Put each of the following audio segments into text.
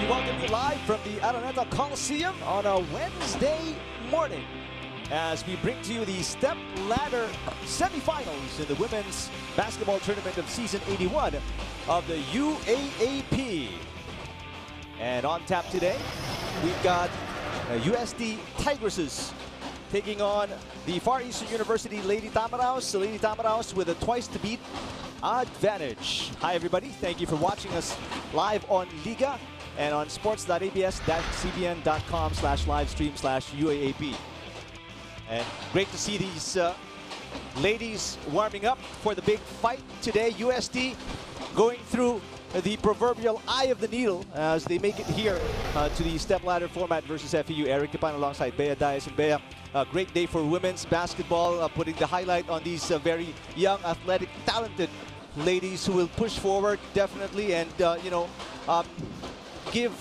We welcome you live from the Araneta Coliseum on a Wednesday morning as we bring to you the step ladder semifinals in the women's basketball tournament of season 81 of the UAAP. And on tap today, we've got UST Tigresses taking on the Far Eastern University Lady Tamaraos. The Lady Tamaraos with a twice to beat advantage. Hi everybody, thank you for watching us live on Liga and on sports.abs-cbn.com/livestream/UAAP. And great to see these ladies warming up for the big fight today. UST going through the proverbial eye of the needle as they make it here to the stepladder format versus FEU. Eric Tipan alongside Bea Dias. And Bea, a great day for women's basketball, putting the highlight on these very young, athletic, talented ladies who will push forward definitely and give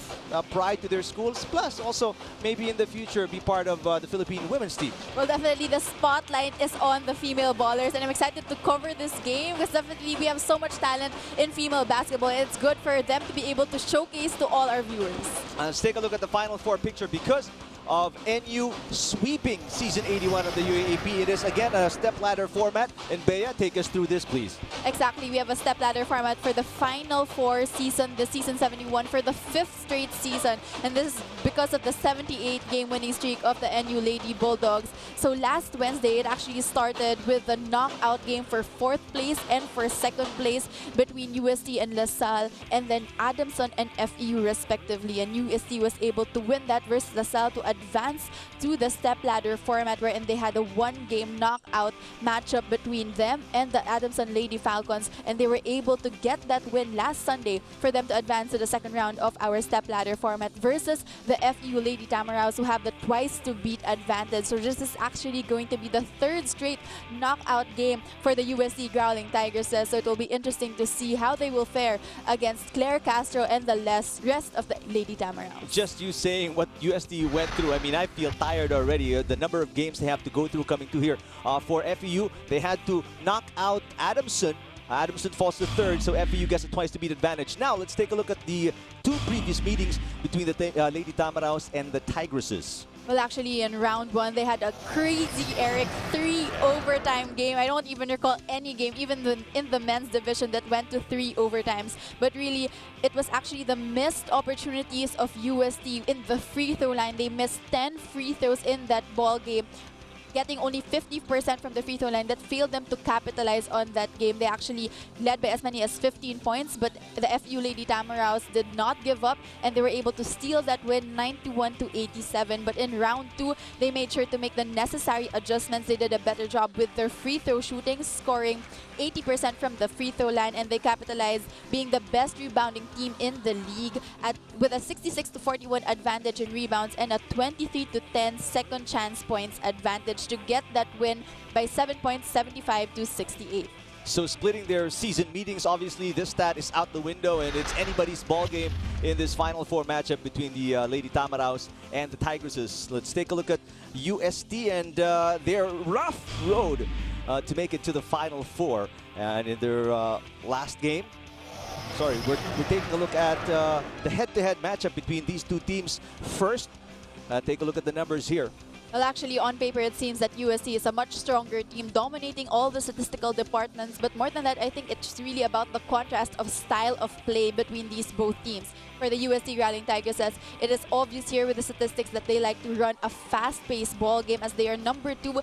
pride to their schools, plus also maybe in the future be part of the Philippine women's team. Well, definitely the spotlight is on the female ballers, and I'm excited to cover this game because definitely we have so much talent in female basketball. It's good for them to be able to showcase to all our viewers. Let's take a look at the Final Four picture because of NU sweeping season 81 of the UAAP. It is again a stepladder format. And Bea, take us through this, please. Exactly, we have a stepladder format for the Final Four season, the season 71 for the 5th straight season, and this is because of the 78-game winning streak of the NU Lady Bulldogs. So last Wednesday, it actually started with the knockout game for 4th place and for 2nd place between UST and LaSalle, and then Adamson and FEU respectively. And UST was able to win that versus LaSalle to advance to the stepladder format, wherein they had a 1-game knockout matchup between them and the Adamson Lady Falcons, and they were able to get that win last Sunday for them to advance to the 2nd round of our stepladder format versus the FEU Lady Tamaraos, who have the twice to beat advantage. So this is actually going to be the 3rd straight knockout game for the UST Growling Tigresses. So it will be interesting to see how they will fare against Claire Castro and the rest of the Lady Tamaraos. Just you saying what UST went through, I mean, I feel tired already. The number of games they have to go through coming to here. For FEU, they had to knock out Adamson. Adamson falls to 3rd, so FEU gets a twice to beat advantage. Now, let's take a look at the 2 previous meetings between the Lady Tamaraos and the Tigresses. Well, actually, in round 1, they had a crazy, Eric, 3 overtime game. I don't even recall any game, even in the men's division, that went to 3 overtimes. But really, it was actually the missed opportunities of UST in the free throw line. They missed 10 free throws in that ball game, getting only 50% from the free throw line. That failed them to capitalize on that game. They actually led by as many as 15 points, but the FEU Lady Tamaraos did not give up, and they were able to steal that win 91-87. But in round 2, they made sure to make the necessary adjustments. They did a better job with their free throw shooting, scoring 80% from the free throw line, and they capitalized, being the best rebounding team in the league with a 66-41 advantage in rebounds and a 23-10 second chance points advantage to get that win by 7 points, 75-68. So splitting their season meetings, obviously this stat is out the window, and it's anybody's ball game in this Final Four matchup between the Lady Tamaraos and the Tigresses. Let's take a look at UST and their rough road to make it to the Final Four. And in their last game, sorry, we're taking a look at the head-to-head matchup between these 2 teams first. Take a look at the numbers here. Well, actually, on paper, it seems that UST is a much stronger team, dominating all the statistical departments. But more than that, I think it's really about the contrast of style of play between these both teams. For the UST Growling Tigresses, it is obvious here with the statistics that they like to run a fast-paced ball game, as they are number 2.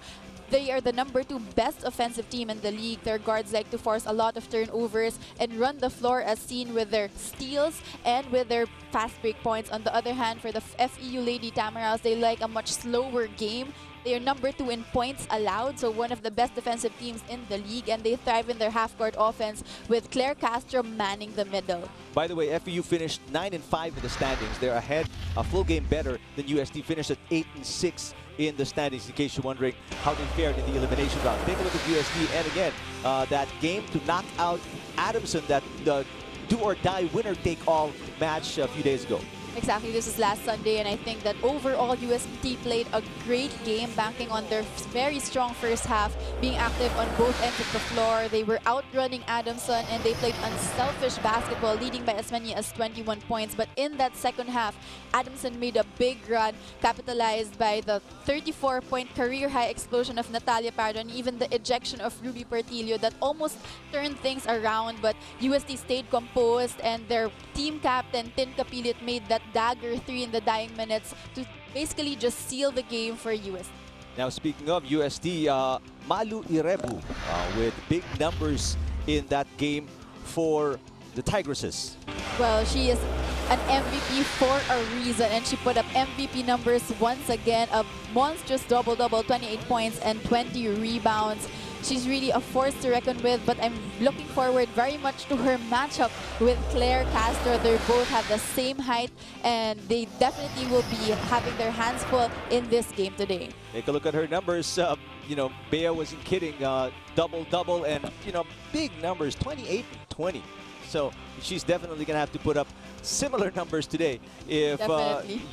They are the number 2 best offensive team in the league. Their guards like to force a lot of turnovers and run the floor, as seen with their steals and with their fast break points. On the other hand, for the FEU Lady Tamaraos, they like a much slower game. They are number 2 in points allowed, so one of the best defensive teams in the league, and they thrive in their half-court offense with Claire Castro manning the middle. By the way, FEU finished 9-5 in the standings. They're ahead, a full game better than UST, finished at 8-6 in the standings, in case you're wondering how they fared in the elimination round. Take a look at UST, and again, that game to knock out Adamson, that the do-or-die winner-take-all match a few days ago. Exactly, this was last Sunday, and I think that overall UST played a great game, banking on their very strong first half, being active on both ends of the floor. They were outrunning Adamson, and they played unselfish basketball, leading by as many as 21 points. But in that second half, Adamson made a big run, capitalized by the 34-point career-high explosion of Natalia Pardo, and even the ejection of Ruby Portillo that almost turned things around. But UST stayed composed, and their team captain, Tin Capilit, made that dagger 3 in the dying minutes to basically just seal the game for UST. Now, speaking of UST, Malu Irebu with big numbers in that game for the Tigresses. Well, she is an MVP for a reason, and she put up MVP numbers once again, a monstrous double-double, 28 points and 20 rebounds. She's really a force to reckon with, but I'm looking forward very much to her matchup with Claire Castro. They both have the same height, and they definitely will be having their hands full in this game today. Take a look at her numbers. You know, Bea wasn't kidding. Double-double and, you know, big numbers, 28 and 20. So she's definitely going to have to put up similar numbers today if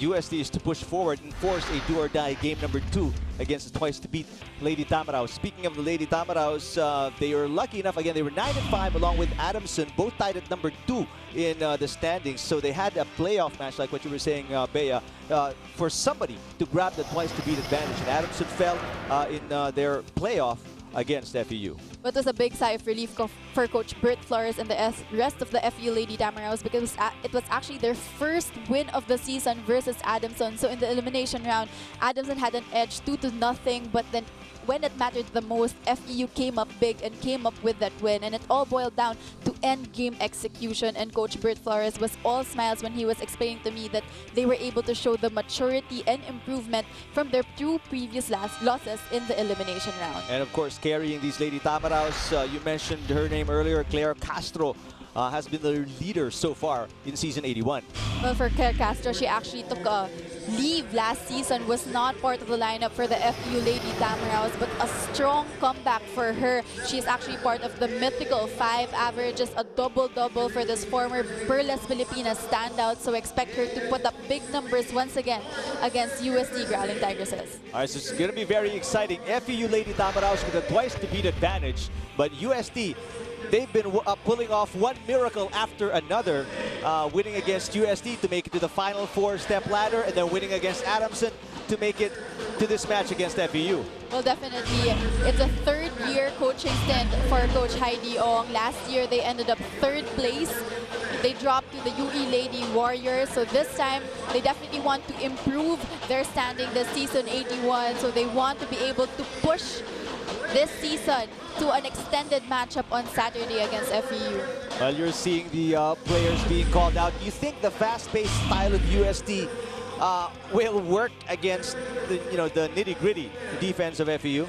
UST is to push forward and force a do-or-die game number 2 against the twice-to-beat Lady Tamaraws. Speaking of the Lady Tamaraws, they were lucky enough. Again, they were 9-5 along with Adamson, both tied at number 2 in the standings. So they had a playoff match, like what you were saying, Bea, for somebody to grab the twice-to-beat advantage. And Adamson fell in their playoff against FEU. But it was a big sigh of relief for Coach Bert Flores and the rest of the FEU Lady Tamaraws, because it was actually their first win of the season versus Adamson. So in the elimination round, Adamson had an edge 2-0, but then when it mattered the most, FEU came up big and came up with that win. And it all boiled down to end game execution. And Coach Bert Flores was all smiles when he was explaining to me that they were able to show the maturity and improvement from their 2 previous losses in the elimination round. And of course, carrying these Lady Tamaraws, you mentioned her name earlier, Claire Castro. Has been the leader so far in season 81. Well, for Claire Castro, she actually took a leave last season, was not part of the lineup for the FEU Lady Tamaraws, but a strong comeback for her. She is actually part of the mythical 5 averages, a double-double for this former Perlas Filipinas standout. So expect her to put up big numbers once again against UST Growling Tigresses. All right, so it's going to be very exciting. FEU Lady Tamaraws with a twice-to-beat advantage, but UST, they've been pulling off one miracle after another, winning against UST to make it to the final 4-step ladder, and then winning against Adamson to make it to this match against FEU. Well, definitely. It's a 3rd-year coaching stint for Coach Heidi Ong. Last year, they ended up 3rd place. They dropped to the UE Lady Warriors. So this time, they definitely want to improve their standing this season 81. So they want to be able to push this season to an extended matchup on Saturday against FEU. Well, you're seeing the players being called out. Do you think the fast-paced style of UST will work against the nitty-gritty defense of FEU?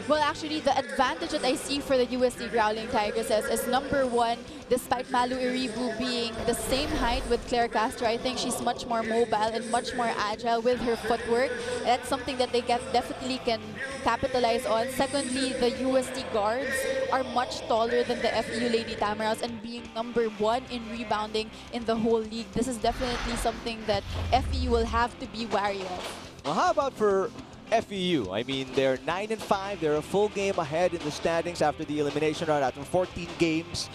Well, actually, the advantage that I see for the UST Growling Tigresses is number 1, despite Malu Iribu being the same height with Claire Castro, I think she's much more mobile and much more agile with her footwork. That's something that they definitely can capitalize on. Secondly, the UST guards are much taller than the FEU Lady Tamaraws, and being number 1 in rebounding in the whole league, this is definitely something that FEU will have to be wary of. Well, how about for FEU? I mean, they're 9-5. They're a full game ahead in the standings after the elimination round, after 14 games.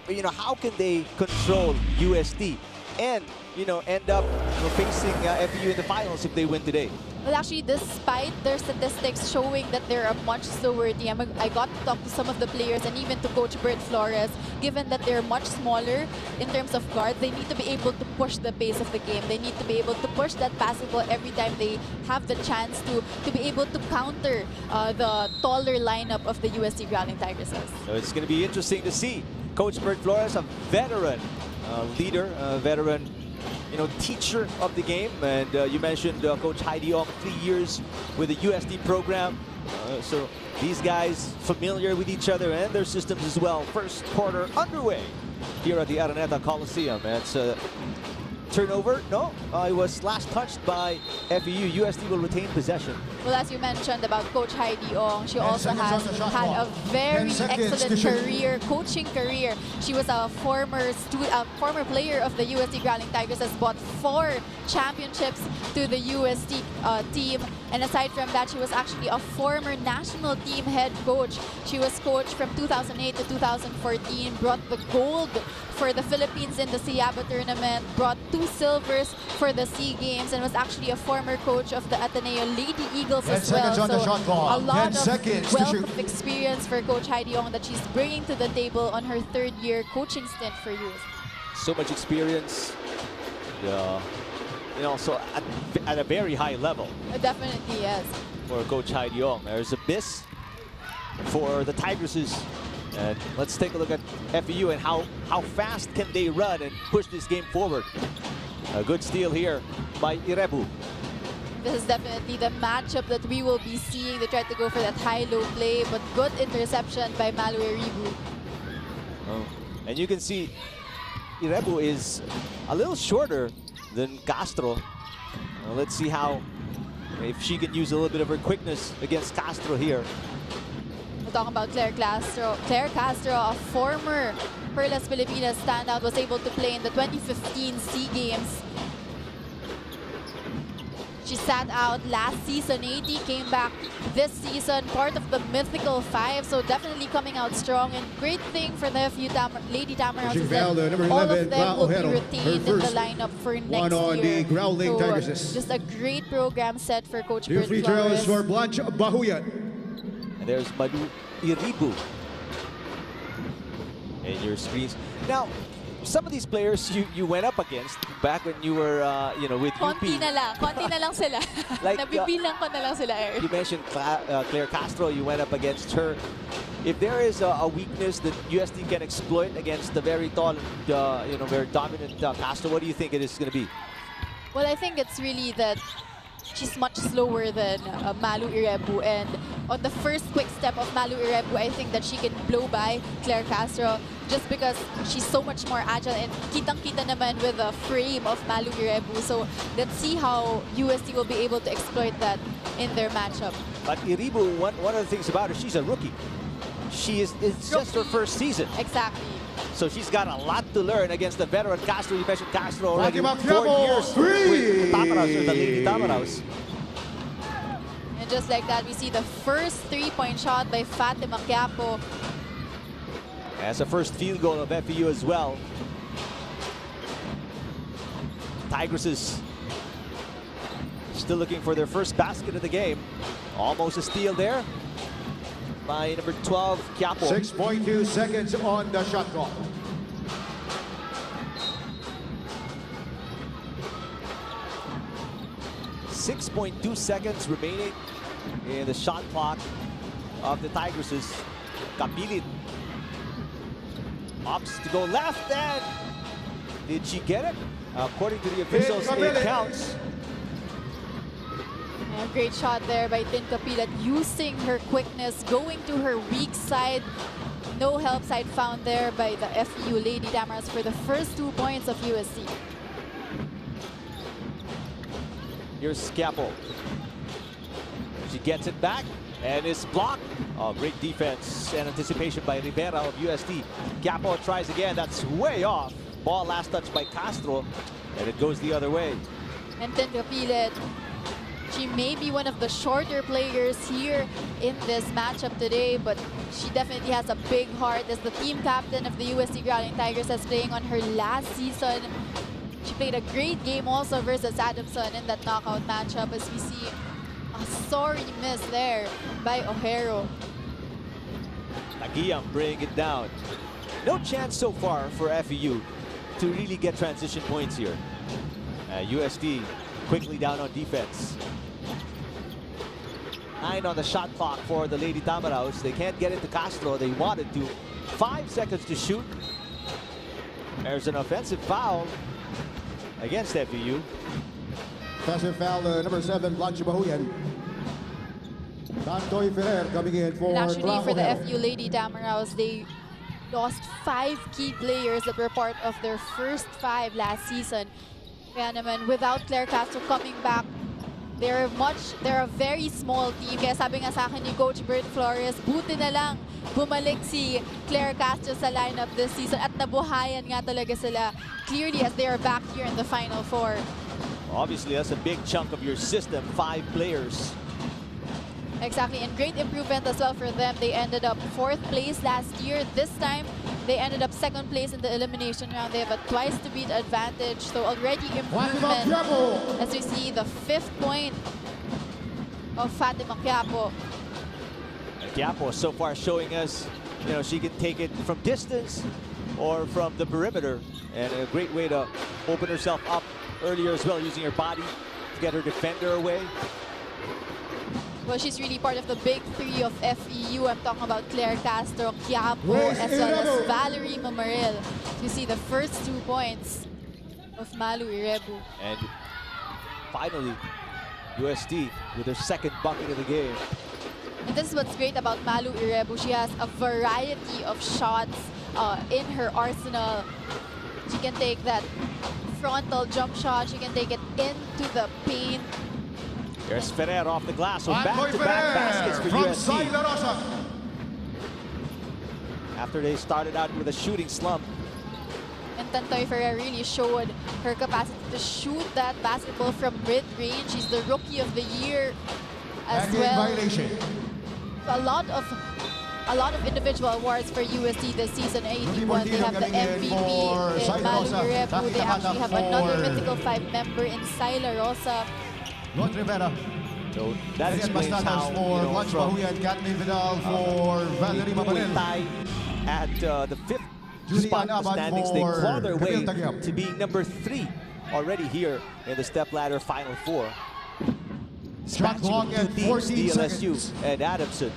You know, how can they control UST and, you know, end up facing FEU in the finals if they win today? Well, actually, despite their statistics showing that they're a much slower team, I got to talk to some of the players and even to Coach Bert Flores. Given that they're much smaller in terms of guards, they need to be able to push the pace of the game. They need to be able to push that basketball every time they have the chance to be able to counter the taller lineup of the UST Growling Tigresses. So it's going to be interesting to see. Coach Bert Flores, a veteran leader, a veteran teacher of the game, and you mentioned Coach Heidi Ong, 3 years with the UST program. So these guys familiar with each other and their systems as well. First quarter underway here at the Araneta Coliseum. It's turnover? No, it was last touched by FEU. UST will retain possession. Well, as you mentioned about Coach Heidi Ong, she also has had a very excellent career, coaching career. She was a former player of the UST Growling Tigers, has brought 4 championships to the UST team. And aside from that, she was actually a former national team head coach. She was coached from 2008 to 2014, brought the gold for the Philippines in the SEABA tournament, brought 2 silvers for the SEA Games, and was actually a former coach of the Ateneo Lady Eagles as well. So a lot of wealth of experience for Coach Heidi Ong that she's bringing to the table on her 3rd year coaching stint for youth. So much experience. You know, so at a very high level. Definitely, yes. For Coach Heidi Ong. There's a miss for the Tigresses. And let's take a look at FEU and how fast can they run and push this game forward. A good steal here by Irebu. This is definitely the matchup that we will be seeing. They tried to go for that high-low play, but good interception by Malu Irebu. Oh. And you can see Irebu is a little shorter than Castro. Well, let's see if she can use a little bit of her quickness against Castro here. We're talking about Claire Castro. Claire Castro, a former Perlas Pilipinas standout, was able to play in the 2015 SEA Games. She sat out last season, 80, came back this season, part of the mythical 5, so definitely coming out strong. And great thing for the FEU Lady Tamaraws is that all of them will be retained in the lineup for next year. So just a great program set for Coach Bert Flores. For Blanche Bahuyan. And there's Malu Irebu in your screens. Now, some of these players you went up against back when you were with UP. Konti na lang sila. Like, nabibilang ko na lang sila, Eric. You mentioned Claire Castro, you went up against her. If there is a weakness that UST can exploit against the very tall and very dominant Castro, what do you think it is going to be? Well, I think it's really that she's much slower than Malu Irebu, and on the first quick step of Malu Irebu, I think that she can blow by Claire Castro just because she's so much more agile, and kitang-kita naman with the frame of Malu Irebu. So let's see how UST will be able to exploit that in their matchup. But Irebu, one of the things about her, she's a rookie. It's just her first season. Exactly. So she's got a lot to learn against the veteran Castro. You mentioned Castro already 4 years with Tamaraws, or the Lady Tamaraws. And just like that, we see the first 3-point shot by Fatima Quiapo. That's the first field goal of FEU as well. Tigresses still looking for their first basket of the game. Almost a steal there by number 12, Quiapo. 6.2 seconds on the shot clock. .2 seconds remaining in the shot clock of the Tigresses. Kapilit opts to go left, and did she get it? According to the officials, it counts. A great shot there by Tin Kapilat, using her quickness, going to her weak side. No help side found there by the FEU Lady Tamaraws for the first 2 points of UST. Here's Quiapo. She gets it back and is blocked. Oh, great defense and anticipation by Rivera of UST. Quiapo tries again. That's way off. Ball last touched by Castro, and it goes the other way. And Tin Kapilat, she may be one of the shorter players here in this matchup today, but she definitely has a big heart as the team captain of the UST Growling Tigers, as playing on her last season. She played a great game also versus Adamson in that knockout matchup, as we see a sorry miss there by O'Haro. Taguiam bring it down. No chance so far for FEU to really get transition points here. UST quickly down on defense. 9 on the shot clock for the Lady Tamaraws. They can't get it to Castro. They wanted to. 5 seconds to shoot. There's an offensive foul against FEU. Offensive foul, number 7, Blanche Bahuyan. Tantoy Ferrer coming in for and actually, for the FEU Lady Tamaraws, they lost 5 key players that were part of their first 5 last season. Kaya naman, without Claire Castro coming back, they're a very small team. Kaya sabi nga sa akin ni Coach Bert Flores, buti na lang bumalik si Claire Castro sa lineup this season at nabuhayan nga talaga sila clearly as they are back here in the Final Four. Obviously, that's a big chunk of your system, 5 players. Exactly, and great improvement as well for them. They ended up 4th place last year. This time, they ended up 2nd place in the elimination round. They have a twice-to-beat advantage, so already improvement as we see the 5th point of Fatima Quiapo. Quiapo so far showing us, you know, she can take it from distance or from the perimeter, and a great way to open herself up earlier as well, using her body to get her defender away. Well, she's really part of the big 3 of FEU. I'm talking about Claire Castro, Quiapo, as well as Valerie Mamaril. You see the first 2 points of Malu Irebu. And finally, UST with their 2nd bucket of the game. And this is what's great about Malu Irebu. She has a variety of shots in her arsenal. She can take that frontal jump shot. She can take it into the paint. There's Ferrer off the glass, so back-to-back baskets for UST. After they started out with a shooting slump. And Tantoy Ferrer really showed her capacity to shoot that basketball from mid-range. She's the Rookie of the Year as well. A lot of individual awards for UST this season. 81, they have the MVP in Malu Irebu. They actually have another Mythical 5 member in Syla Rosa. So that explains how, you know, from tie at the 5th spot in the standings, they claw their way to being number 3 already here in the stepladder Final Four. Dispatching 2 teams, DLSU and Adamson.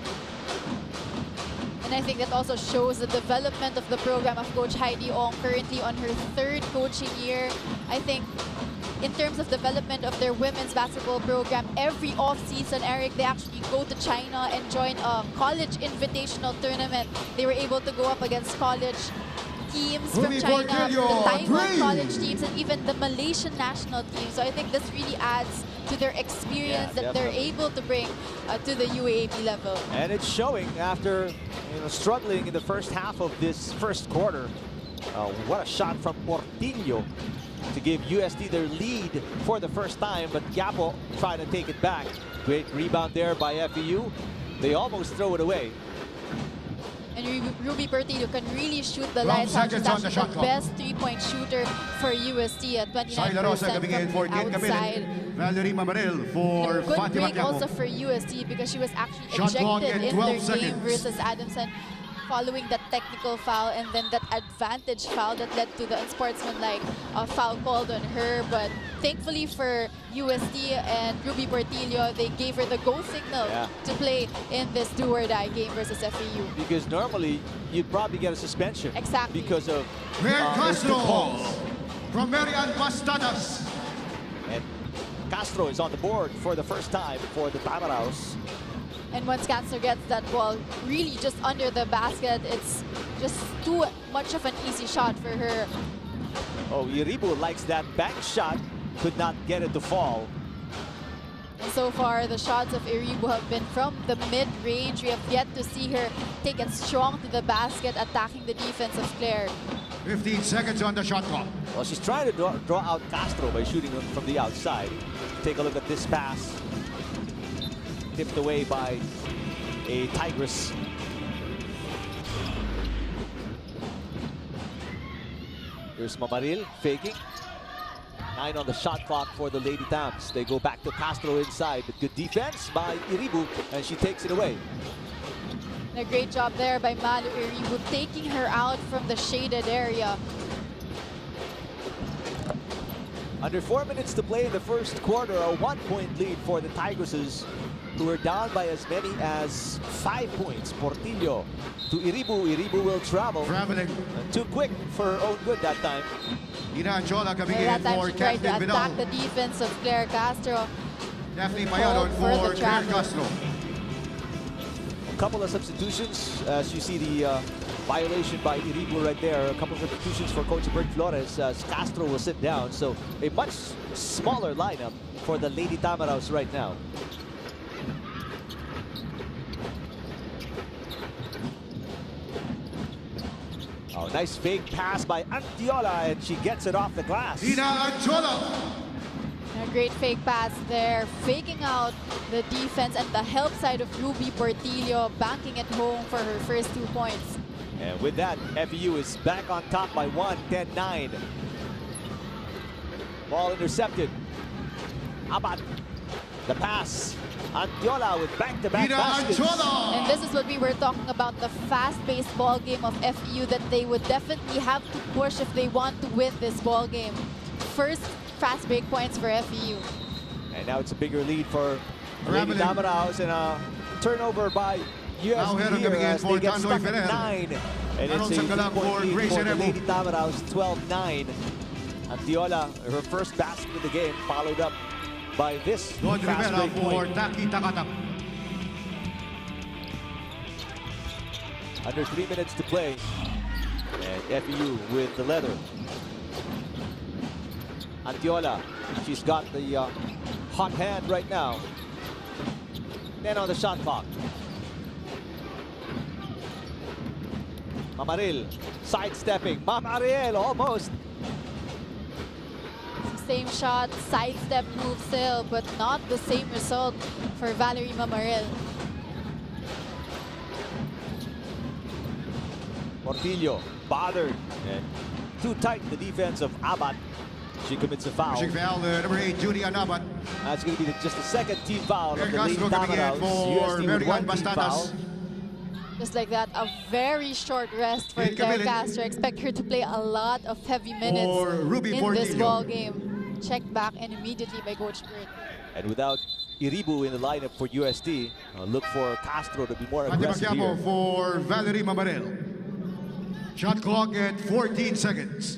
And I think that also shows the development of the program of Coach Heidi Ong, currently on her 3rd coaching year. I think in terms of development of their women's basketball program, every off-season, Eric, they actually go to China and join a college invitational tournament. They were able to go up against college teams from China, the Taiwan college teams, and even the Malaysian national team. So I think this really adds to their experience that they're able to bring to the UAAP level. And it's showing after, you know, struggling in the first half of this first quarter. What a shot from Portillo to give UST their lead for the first time, but Quiapo trying to take it back. Great rebound there by FEU. They almost throw it away. And Ruby Portillo can really shoot the lights out. She's actually the best 3-point shooter for UST at 29% from the outside. Valerie Mamaril for And good Fatima break also for UST because she was actually ejected in their game versus Adamson following that technical foul and then that advantage foul that led to the unsportsmanlike foul called on her. But thankfully for UST and Ruby Portillo, they gave her the go signal to play in this do-or-die game versus FEU. Because normally, you'd probably get a suspension. Exactly. Because of Castro from Marian Bastadas. And Castro is on the board for the first time for the Tamaraos. And once Castro gets that ball really just under the basket, it's just too much of an easy shot for her. Oh, Iribu likes that bank shot, could not get it to fall. And so far, the shots of Iribu have been from the mid-range. We have yet to see her take it strong to the basket, attacking the defense of Claire. 15 seconds on the shot clock. Well, she's trying to draw out Castro by shooting from the outside. Take a look at this pass. Tipped away by a Tigress. Here's Mamaril faking. 9 on the shot clock for the Lady Tams. They go back to Castro inside. But good defense by Iribu, and she takes it away. And a great job there by Malu Iribu, taking her out from the shaded area. Under 4 minutes to play in the first quarter, a 1-point lead for the Tigresses, who were down by as many as 5 points. Portillo to Iribu. Iribu will travel. Traveling. Too quick for her own good that time. Ina Anjola coming in That time for she tried to Kathleen attack Vidal. the defense of Claire Castro. Daphne Payanon for Claire Castro. A couple of substitutions as you see the violation by Iribu right there. A couple of substitutions for Coach Bert Flores as Castro will sit down. So a much smaller lineup for the Lady Tamaraws right now. Oh, nice fake pass by Antiola, and she gets it off the glass. A great fake pass there, faking out the defense and the help side of Ruby Portillo, banking it home for her first 2 points. And with that, FEU is back on top by 1, 10-9. Ball intercepted. Abad, the pass. Antiola with back-to-back baskets. And this is what we were talking about, the fast-paced ball game of FEU that they would definitely have to push if they want to win this ball game. First fast break points for FEU. And now it's a bigger lead for Lady Tamaraws, and a turnover by UST here as they get stuck at 9. And it's a 3-point lead for the Lady Tamaraws, 12-9. Antiola, her first basket of the game, followed up by this fast break point. Under 3 minutes to play. And FEU with the leather. Antiola, she's got the hot hand right now. Then on the shot clock. Mamaril sidestepping. Mamaril almost. Same shot, sidestep move still, but not the same result for Valerie Mamaril. Portillo bothered and too tight the defense of Abad. She commits a foul. Number 8, Judy Anabat. That's going to be just the second team foul of the Lady Tamaraws. UST with 1 team foul. Just like that, a very short rest for Claire Castro. Expect her to play a lot of heavy minutes in this ball game. Checked back and immediately by Coach Bert. And without Iribu in the lineup for UST, look for Castro to be more aggressive here. For Valerie Mamaril. Shot clock at 14 seconds.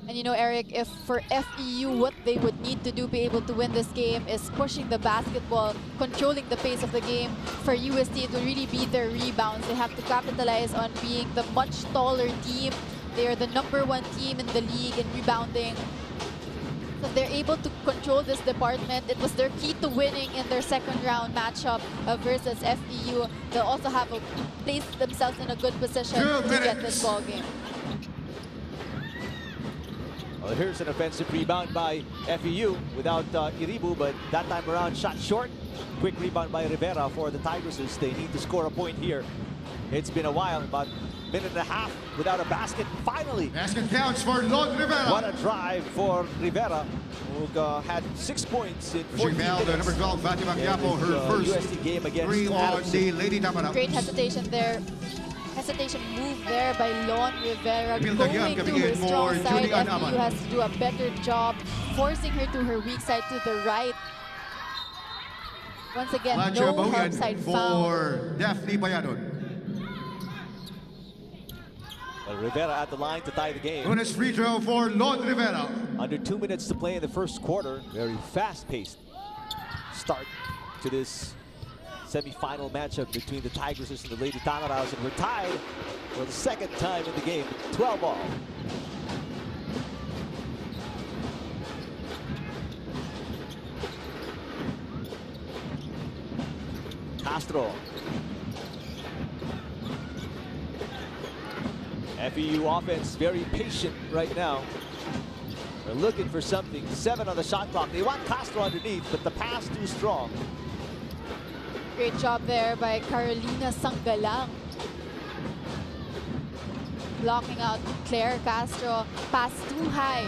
And you know, Eric, if for FEU, what they would need to do be able to win this game is pushing the basketball, controlling the pace of the game. For UST, it will really be their rebounds. They have to capitalize on being the much taller team. They are the #1 team in the league in rebounding. So if they're able to control this department, it was their key to winning in their second round matchup versus FEU. They'll also have to place themselves in a good position to get this ball game. Well, here's an offensive rebound by FEU without Iribu, but that time around shot short. Quick rebound by Rivera for the Tigresses. They need to score a point here. It's been a while, about a minute and a half without a basket. Finally, basket counts for Lord Rivera. What a drive for Rivera, who had 6 points in 14 minutes. Number 12, Fatima Quiapo, her first UST game against three on the Lady Tamaraws. Great hesitation there. Hesitation move there by Lon Rivera, going to her strong side. FEU has to do a better job forcing her to her weak side to the right. Once again, no help side foul. For Daphne Bayadon. Well, Rivera at the line to tie the game. Bonus free throw for Lon Rivera. Under 2 minutes to play in the first quarter. Very fast-paced start to this semi-final matchup between the Tigresses and the Lady Tamaraws, and we're tied for the second time in the game, 12 all. Castro. FEU offense very patient right now. They're looking for something. 7 on the shot clock. They want Castro underneath, but the pass too strong. Great job there by Carolina Sangalang. Blocking out Claire Castro. Pass too high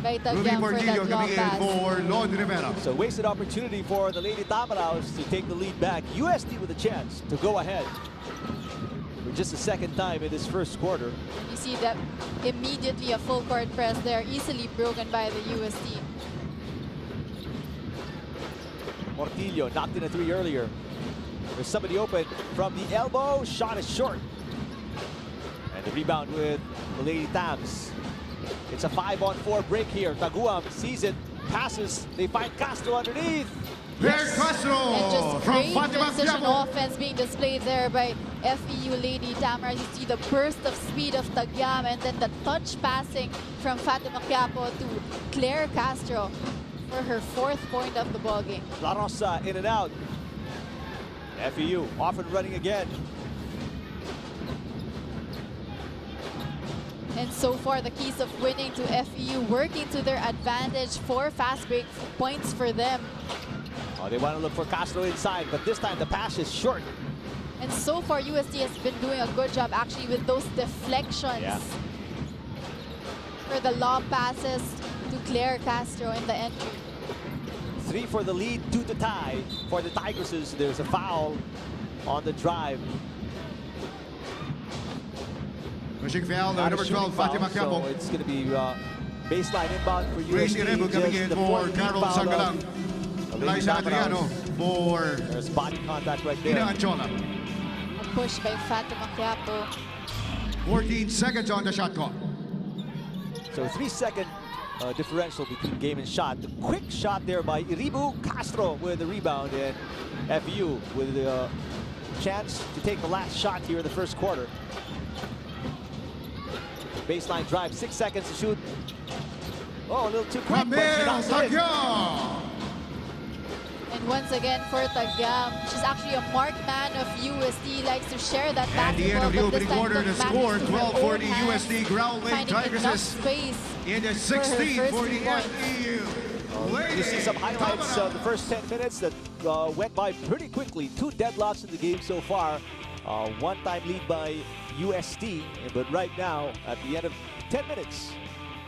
by Tagyang for that long pass. For Lord Rivera. So wasted opportunity for the Lady Tamaraws to take the lead back. UST with a chance to go ahead for just the second time in this first quarter. You see that immediately a full court press there, easily broken by the UST. Portillo knocked in a 3 earlier. There's somebody open from the elbow. Shot is short. And the rebound with the Lady Tams. It's a 5-on-4 break here. Taguam sees it, passes. They find Castro underneath. Yes. Castro and just from great Fatima transition Quiapo. offense being displayed there by FEU Lady Tamara. You see the burst of speed of Tagyam and then the touch passing from Fatima Quiapo to Claire Castro for her 4th point of the ball game. La Rosa in and out. FEU off and running again. And so far, the keys of winning to FEU working to their advantage. 4 fast break points for them. Oh, they want to look for Castro inside, but this time the pass is short. And so far, UST has been doing a good job actually with those deflections. Yeah. For the lob passes to Claire Castro in the entry. 3 for the lead, 2 to tie for the Tigresses. There's a foul on the drive. Pushing foul, Not a number 12, shooting foul, Fatima so Quiapo. it's going to be baseline inbound for Gracie UST. Rebo coming Just in the for 14th Carol foul Sangalang. of Eliza Adriano for There's body contact right Ina there. Anchola. A push by Fatima Quiapo. 14 seconds on the shot clock. So 3-second differential between game and shot. The quick shot there by Iribu Castro with the rebound, and FEU with the chance to take the last shot here in the first quarter. Baseline drive, 6 seconds to shoot. Oh, a little too quick, but she knocks it in. And once again for Tagyam, she's actually a marked man of UST, likes to share that At the end basketball, of the but opening this time quarter, the the score, match is in her 12 for own the hands, UST Growling finding enough Tigresses. space In the for her 16 first for 3 the points. FEU. You see some highlights of the first 10 minutes that went by pretty quickly. 2 deadlocks in the game so far. One-time lead by UST, but right now, at the end of 10 minutes,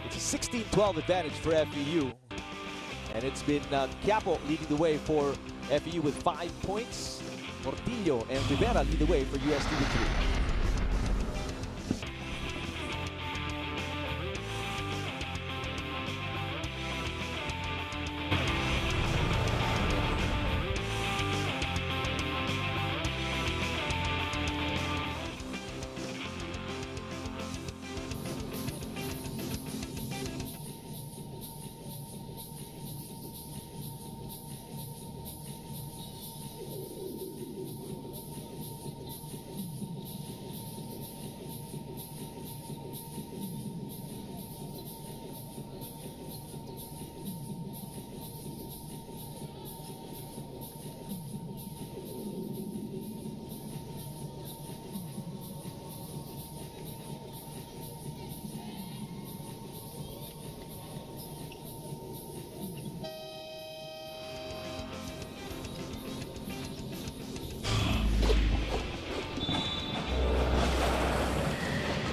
it's a 16-12 advantage for FEU. And it's been Quiapo leading the way for FEU with 5 points. Portillo and Rivera lead the way for UST with 3.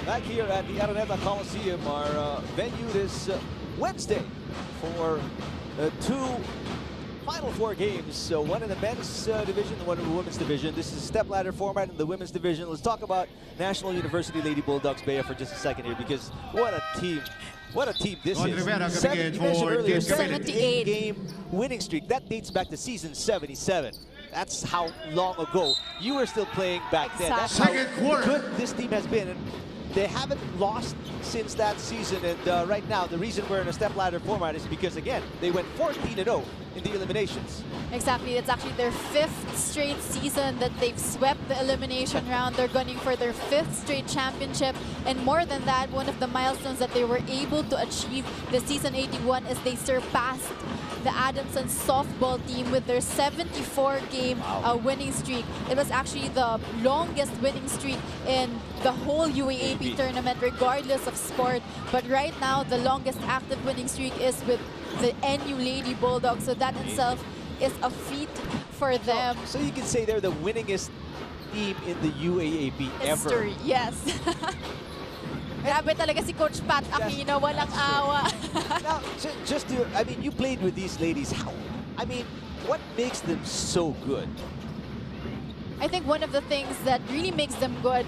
Back here at the Araneta Coliseum, our venue this Wednesday for 2 Final 4 games. One in the men's division, one in the women's division. This is a stepladder format in the women's division. Let's talk about National University Lady Bulldogs Bea for just a second here, because what a team. What a team this is. Rivera coming in You mentioned for earlier, Team 78 game winning streak. That dates back to season 77. That's how long ago you were still playing back then. That's how Second quarter. good this team has been. And they haven't lost since that season, and right now the reason we're in a stepladder format is because, again, they went 14-0 in the eliminations. Exactly, it's actually their 5th straight season that they've swept the elimination round. They're gunning for their 5th straight championship, and more than that, one of the milestones that they were able to achieve this season 81 is they surpassed the Adamson softball team with their 74-game winning streak. It was actually the longest winning streak in the whole UAAP tournament, regardless of sport. But right now, the longest active winning streak is with the NU Lady Bulldogs. So that itself is a feat for them. So you can say they're the winningest team in the UAAP ever. History, yes. Grabe talaga si Coach Pat Aquino, walang awa. Now, just to, I mean, you played with these ladies. How, I mean, what makes them so good? I think one of the things that really makes them good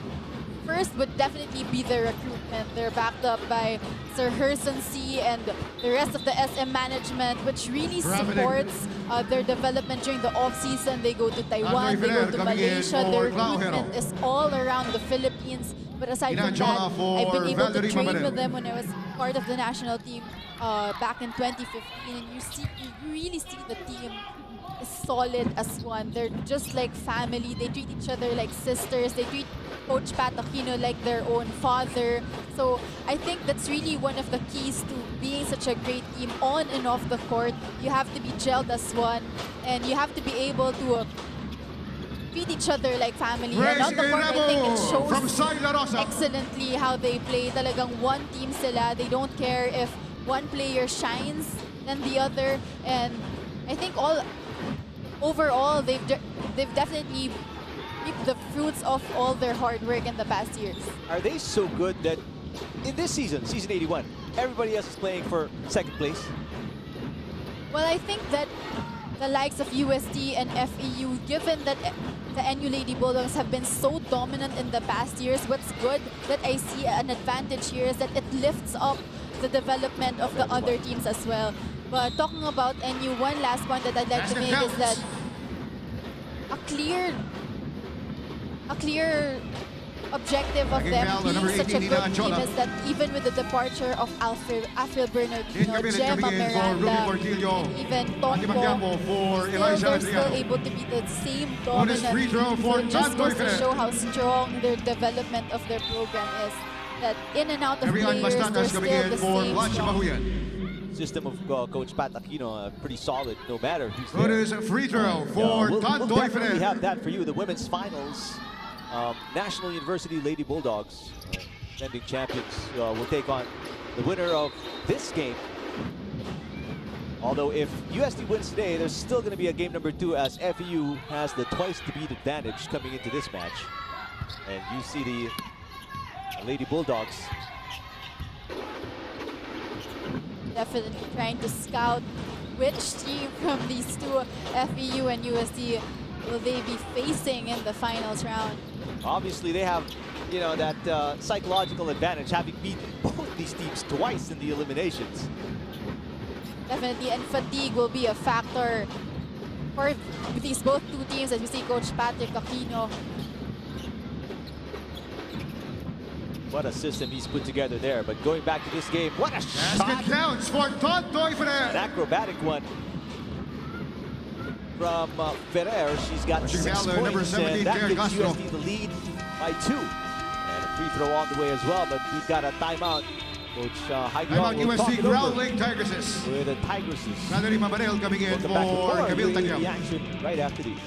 first would definitely be their recruitment. They're backed up by Sir Herson C and the rest of the SM management, which really supports their development during the off-season. They go to Taiwan, they go to Malaysia. Their recruitment is all around the Philippines. But aside from that, I've been able to train with them when I was part of the national team back in 2015. And you really see the team is solid as one. They're just like family. They treat each other like sisters. They treat Coach Pat Aquino like their own father. So I think that's really one of the keys to being such a great team on and off the court. You have to be gelled as one, and you have to be able to treat each other like family. And on the court, I think it shows excellently how they play. Talagang one team sila. They don't care if one player shines than the other. And I think overall, they've definitely reaped the fruits of all their hard work in the past years. Are they so good that in this season, season 81, everybody else is playing for second place? Well, I think that the likes of UST and FEU, given that the NU Lady Bulldogs have been so dominant in the past years, what's good that I see an advantage here is that it lifts up the development of the other teams as well. But talking about NU, one last point that I'd like to make is that a clear objective of them being such a good team is that even with the departure of Alfred Bernardino, Gemma Miranda, and even Tonko, they're still able to be the same dominant team. So it just goes to show how strong their development of their program is. That in and out of players, they're still the same strong. System of Coach Pat Aquino, pretty solid, no matter who's It there. is a free throw for we'll definitely Tantoy. have that for you. The women's finals, National University Lady Bulldogs, defending champions, will take on the winner of this game. Although if UST wins today, there's still going to be a game number 2 as FEU has the twice-to-beat advantage coming into this match. And you see the Lady Bulldogs definitely trying to scout which team from these two, FEU and UST, will they be facing in the finals round. Obviously, they have, that psychological advantage, having beaten both these teams twice in the eliminations. Definitely, and fatigue will be a factor for these both two teams, as we see Coach Patrick Aquino. What a system he's put together there. But going back to this game, what a shot! Counts for Tantoy. An acrobatic one from Ferrer. She's got 6 points, number 17, and that gives Castro. UST the lead by 2. And a free throw on the way as well, but we've got a timeout. Coach Timeout will talk UST it over Growling Tigresses. with the Tigresses. Valerie Mamarel coming in Welcome back to for more Camille UAAP Tagyao. action right after these.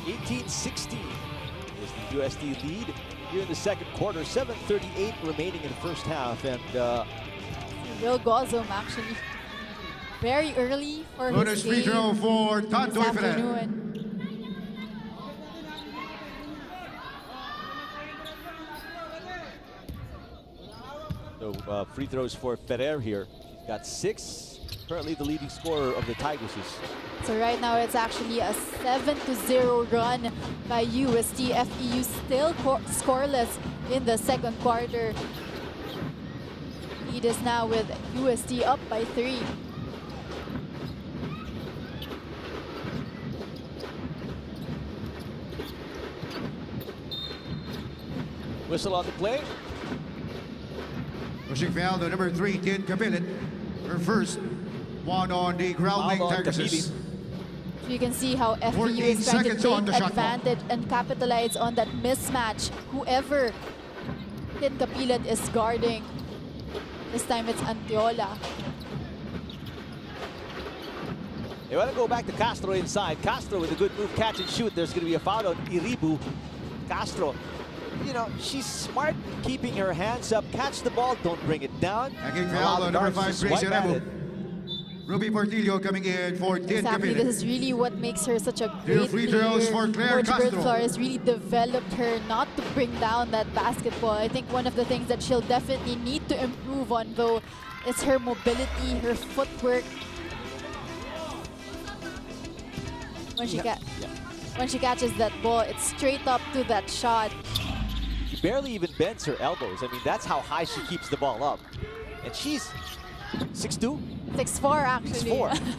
(18-16) is the UST lead here in the second quarter. 7:38 remaining in the first half, and Will Gozum actually very early for Bonus his free game throw for this Tantoy. afternoon. so free throws for Ferrer here. He's got 6. Currently the leading scorer of the Tigresses. So right now it's actually a 7-0 run by UST. FEU still scoreless in the second quarter. Lead is now with UST up by 3. Whistle on the play. Pushing foul to number 3, Tin Kapilit. Her first one on the Growling Foul on Tigresses. You can see how FEU 14 is trying to seconds on take the shot clock. advantage and capitalize on that mismatch. Whoever Tin Kapilat is guarding, this time it's Antiola. They want to go back to Castro inside. Castro with a good move, catch and shoot. There's going to be a foul on Iribu. Castro you know, she's smart keeping her hands up. Catch the ball, don't bring it down. Naging Allow foul the on number guards 5, to Gracie swipe at Rebo. it. Ruby Portillo coming in for 10 Exactly, minutes. this is really what makes her such a Two great free throws player. for Claire Coach Bert Castro. Flores really developed her not to bring down that basketball. I think one of the things that she'll definitely need to improve on, though, is her mobility, her footwork. When she catches that ball, it's straight up to that shot. She barely even bends her elbows. I mean, that's how high she keeps the ball up. And she's 6'2"? 6'4", actually. 6'4".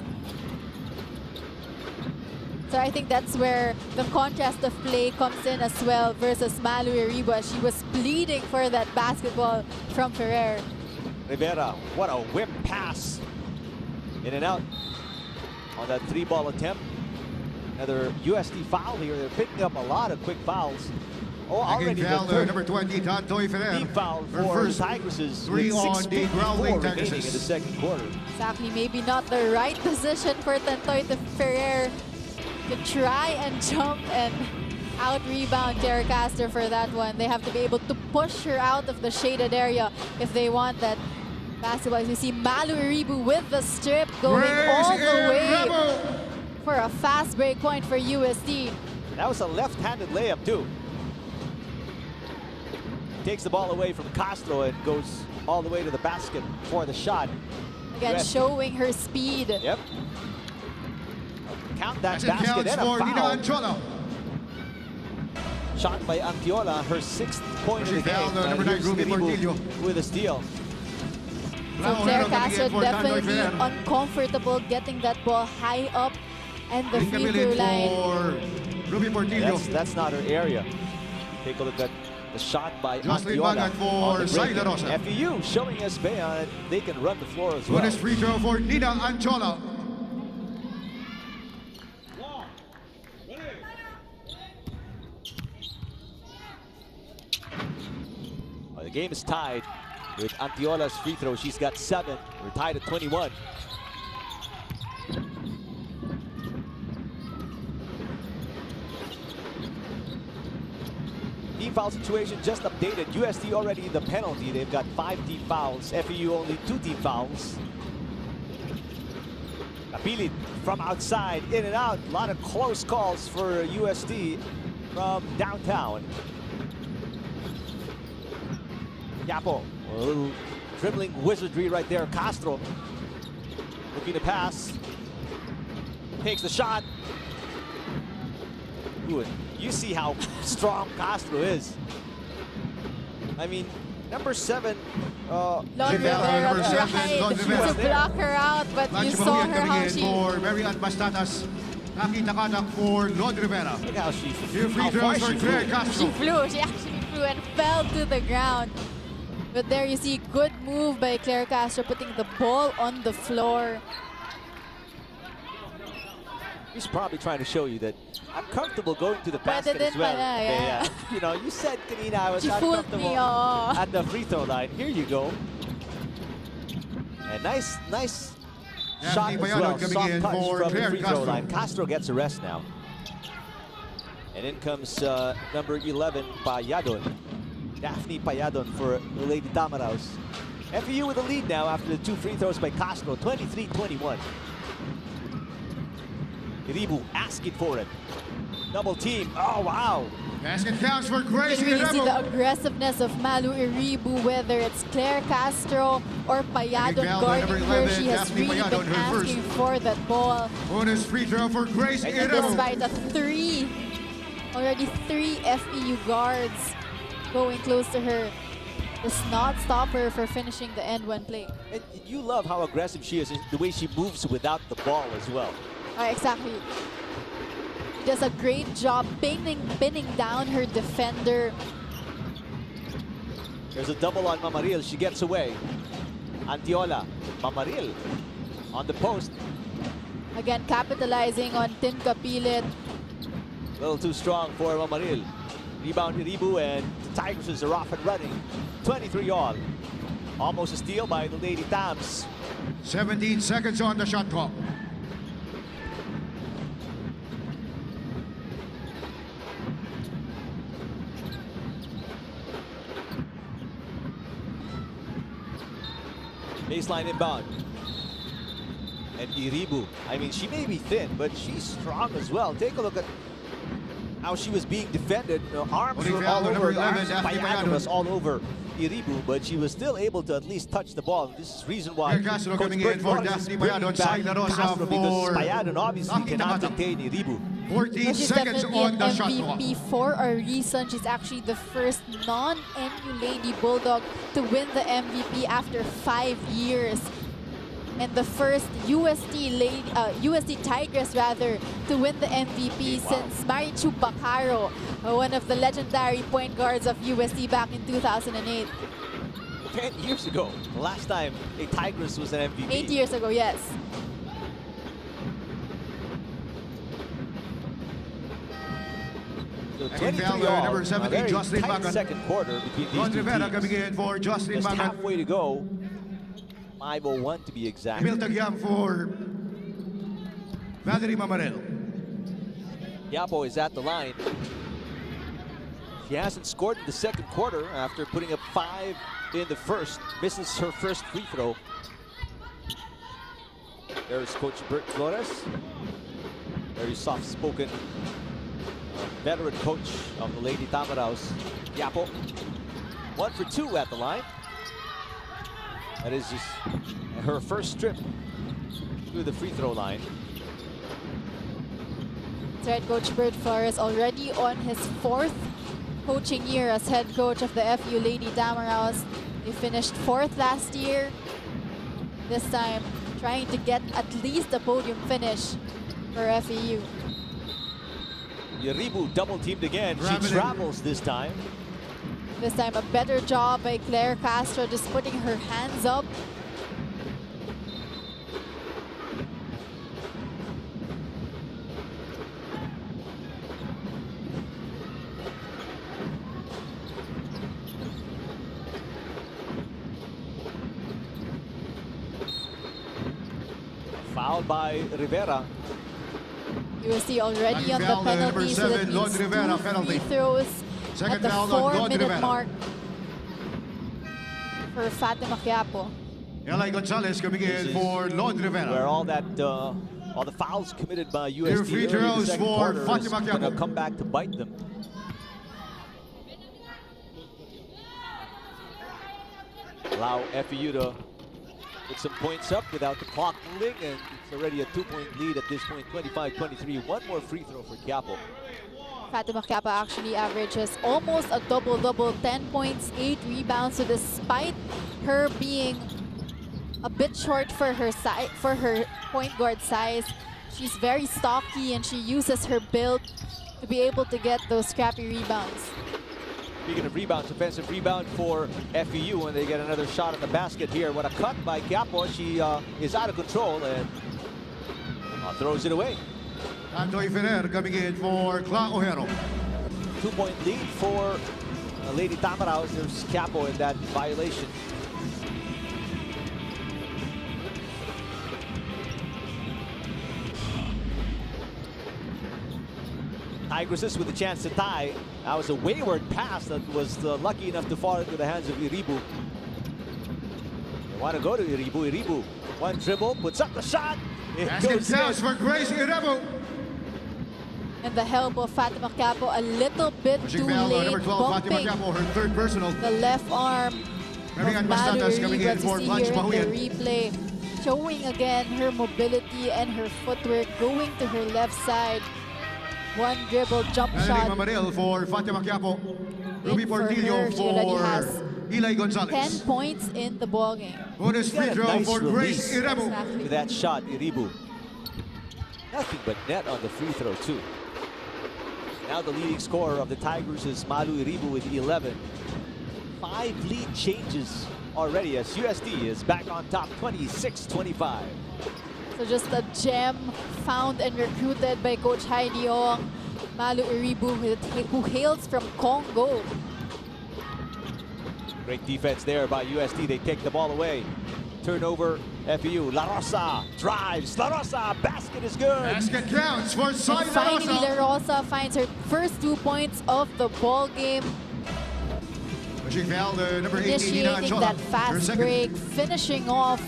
So I think that's where the contrast of play comes in as well versus Malu Iribu. She was pleading for that basketball from Ferrer. Rivera, what a whip pass. In and out on that 3-ball attempt. Another UST foul here. They're picking up a lot of quick fouls. Oh, already Naging the foul third number 20, Tantoy Ferrer. team foul Her for first Tigresses. 3 with on the 6:54 growling remaining in the Tigresses. second quarter. Exactly, maybe not the right decision for Tantoy de Ferrer to try and jump and out-rebound Claire Castro for that one. They have to be able to push her out of the shaded area if they want that basketball. As you see Malu Iribu with the strip going all the way for a fast break point for UST. That was a left-handed layup too. Takes the ball away from Castro and goes all the way to the basket for the shot. Again, UST. showing her speed. Yep. Count that As it basket counts and a for Nina foul. Anchola. Shot by Antiola, her 6th point of the She fouled game. number 9, Here's Ruby Iribu Portillo. with a steal. So Claire Castro for Tantoy definitely Ferrer. uncomfortable getting that ball high up and the free throw Incoming line. for Ruby Portillo. That's not her area. Take a look at the shot by Jocelyn Antiola Magat for on the break. Saila Rosa. FEU showing us they can run the floor as well. Bonus free throw for Nina Anchola. The game is tied with Antiola's free throw. She's got 7. We're tied at 21. Team foul situation just updated. UST already the penalty. They've got 5 team fouls. FEU only 2 team fouls. Napilit from outside, in and out. A lot of close calls for UST from downtown. Yapo, a little dribbling wizardry right there. Castro looking to pass. Takes the shot. Ooh, you see how strong Castro is. I mean, number 7. Lon She fouled Rivera number 7, tried Lon to Rivera. block her out, but you Lanchi saw Bahuyan her how coming in she for Marian Bastatas. Nakita Kanak for Lon Rivera. Look how she Two free throws for Claire Castro. She actually flew and fell to the ground. But there you see, good move by Claire Castro, putting the ball on the floor. He's probably trying to show you that I'm comfortable going to the basket as well. Yeah. You know, you said kanina I was She fooled uncomfortable me, oh. at the free throw line. Here you go. And nice shot as Payano well. coming Soft in touch for from the Claire free throw Castro. line. Castro gets a rest now. And in comes number 11, Payadon. Daphne Payadon for the Lady Tamaraos. FEU with the lead now after the 2 free throws by Castro, 23-21. Iribu asking for it. Double team. Oh, wow. Basket counts for You Gracie can really see the Rebo. aggressiveness of Malu Iribu, whether it's Claire Castro or Payadon Naging foul by number guarding her. 11, She has Daphne really Payadon, been her asking for that ball. Bonus free throw for Gracie And Rebo. Despite a 3, already 3 FEU guards going close to her, does not stop her for finishing the end one play. And you love how aggressive she is, the way she moves without the ball as well. Exactly. She does a great job pinning down her defender. There's a double on Mamaril. She gets away. Antiola. Mamaril on the post. Again, capitalizing on Tim Kapilit. A little too strong for Mamaril. Rebound Iribu, and the Tigresses are off and running. 23 all. Almost a steal by the Lady Tams. 17 seconds on the shot clock. Baseline inbound. And Iribu, I mean, she may be thin, but she's strong as well. Take a look at how she was being defended. Her arms were all over, was all over Iribu, but she was still able to at least touch the ball. This is the reason why Coach Bert is bringing back Castro, because Payadon obviously cannot contain Iribu. 14 She's seconds definitely on an the shot clock. MVP for a reason. She's actually the first non-NU Lady Bulldog to win the MVP after 5 years. And the first UST Tigress rather to win the MVP since Marichu Bacaro, one of the legendary point guards of UST back in 2008. 10 years ago, the last time a Tigress was an MVP. 8 years ago, yes. So 23 all, number 17, Jocelyn tight Magan. second quarter between these two Rivera teams. coming in for Jocelyn Just Magan. halfway to go. 5:01 to be exact. Emil Tagyam for Valerie Mamarel. Yapo is at the line. She hasn't scored in the second quarter after putting up 5 in the first. Misses her first free throw. There's Coach Bert Flores. Very soft-spoken veteran coach of the Lady Tamaraos. Yapo, 1 for 2 at the line. That is just her first trip through the free throw line. That's right, Coach Bert Flores already on his 4th coaching year as head coach of the FEU Lady Tamaraos. They finished 4th last year. This time, trying to get at least a podium finish for FEU. Iribu double teamed again. She travels this time. This time, a better job by Claire Castro, just putting her hands up. Fouled by Rivera. UST already on the Foul, number penalty, so that 7, Lord means Rivera 2 penalty. free throws Second at the foul on Lord 4-minute Rivera. mark for Fatima Quiapo. Eli Gonzalez coming in for Lord Rivera. Where all the fouls committed by UST Their free early in the throws second for quarter is Fatima going to Quiapo. come back to bite them. Allow FEU to put some points up without the clock moving, and it's already a 2-point lead at this point, 25-23. One more free throw for Quiapo. Fatima Quiapo actually averages almost a double-double, 10 points, 8 rebounds. So despite her being a bit short for her size, for her point guard size, she's very stocky and she uses her build to be able to get those scrappy rebounds. Speaking of rebounds, offensive rebound for FEU, and they get another shot at the basket here. What a cut by Quiapo. She is out of control and throws it away. Antoy Ferrer coming in for Cla Ojero. 2-point lead for Lady Tamaraos. There's Quiapo in that violation. Tigresses with a chance to tie. That was a wayward pass that was lucky enough to fall into the hands of Iribu. They want to go to Iribu. Iribu, one dribble, puts up the shot. It Basket sounds for Grace Iribu. And the help of Fatima Quiapo a little bit Pushing too foul, late, number 12, Fatima bumping Quiapo, her 3rd personal. the left arm Marian of Bastantas Malu coming in Iriba for to see Blanche here in Bahuyan. the replay. Showing again her mobility and her footwork, going to her left side. One dribble jump Valerie shot. Mamarel for Fatima Quiapo. Ruby for her. Portillo She already for has Eli 10 Gonzalez. points in the ballgame. Bonus Got free a throw nice for Grace release. Iribu. Exactly. To that shot, Iribu. Nothing but net on the free throw, too. Now the leading scorer of the Tigers is Malu Iribu with 11. 5 lead changes already as UST is back on top, 26-25. So just a gem found and recruited by Coach Heidi Ong. Malu Iribu, who hails from Congo. Great defense there by UST. They take the ball away. Turnover, FEU. La Rosa drives. La Rosa, basket is good. Basket counts for Soy And finally, La La Rosa finds her first 2 points of the ball game. Pushing foul, number 18, Initiating that fast break, finishing off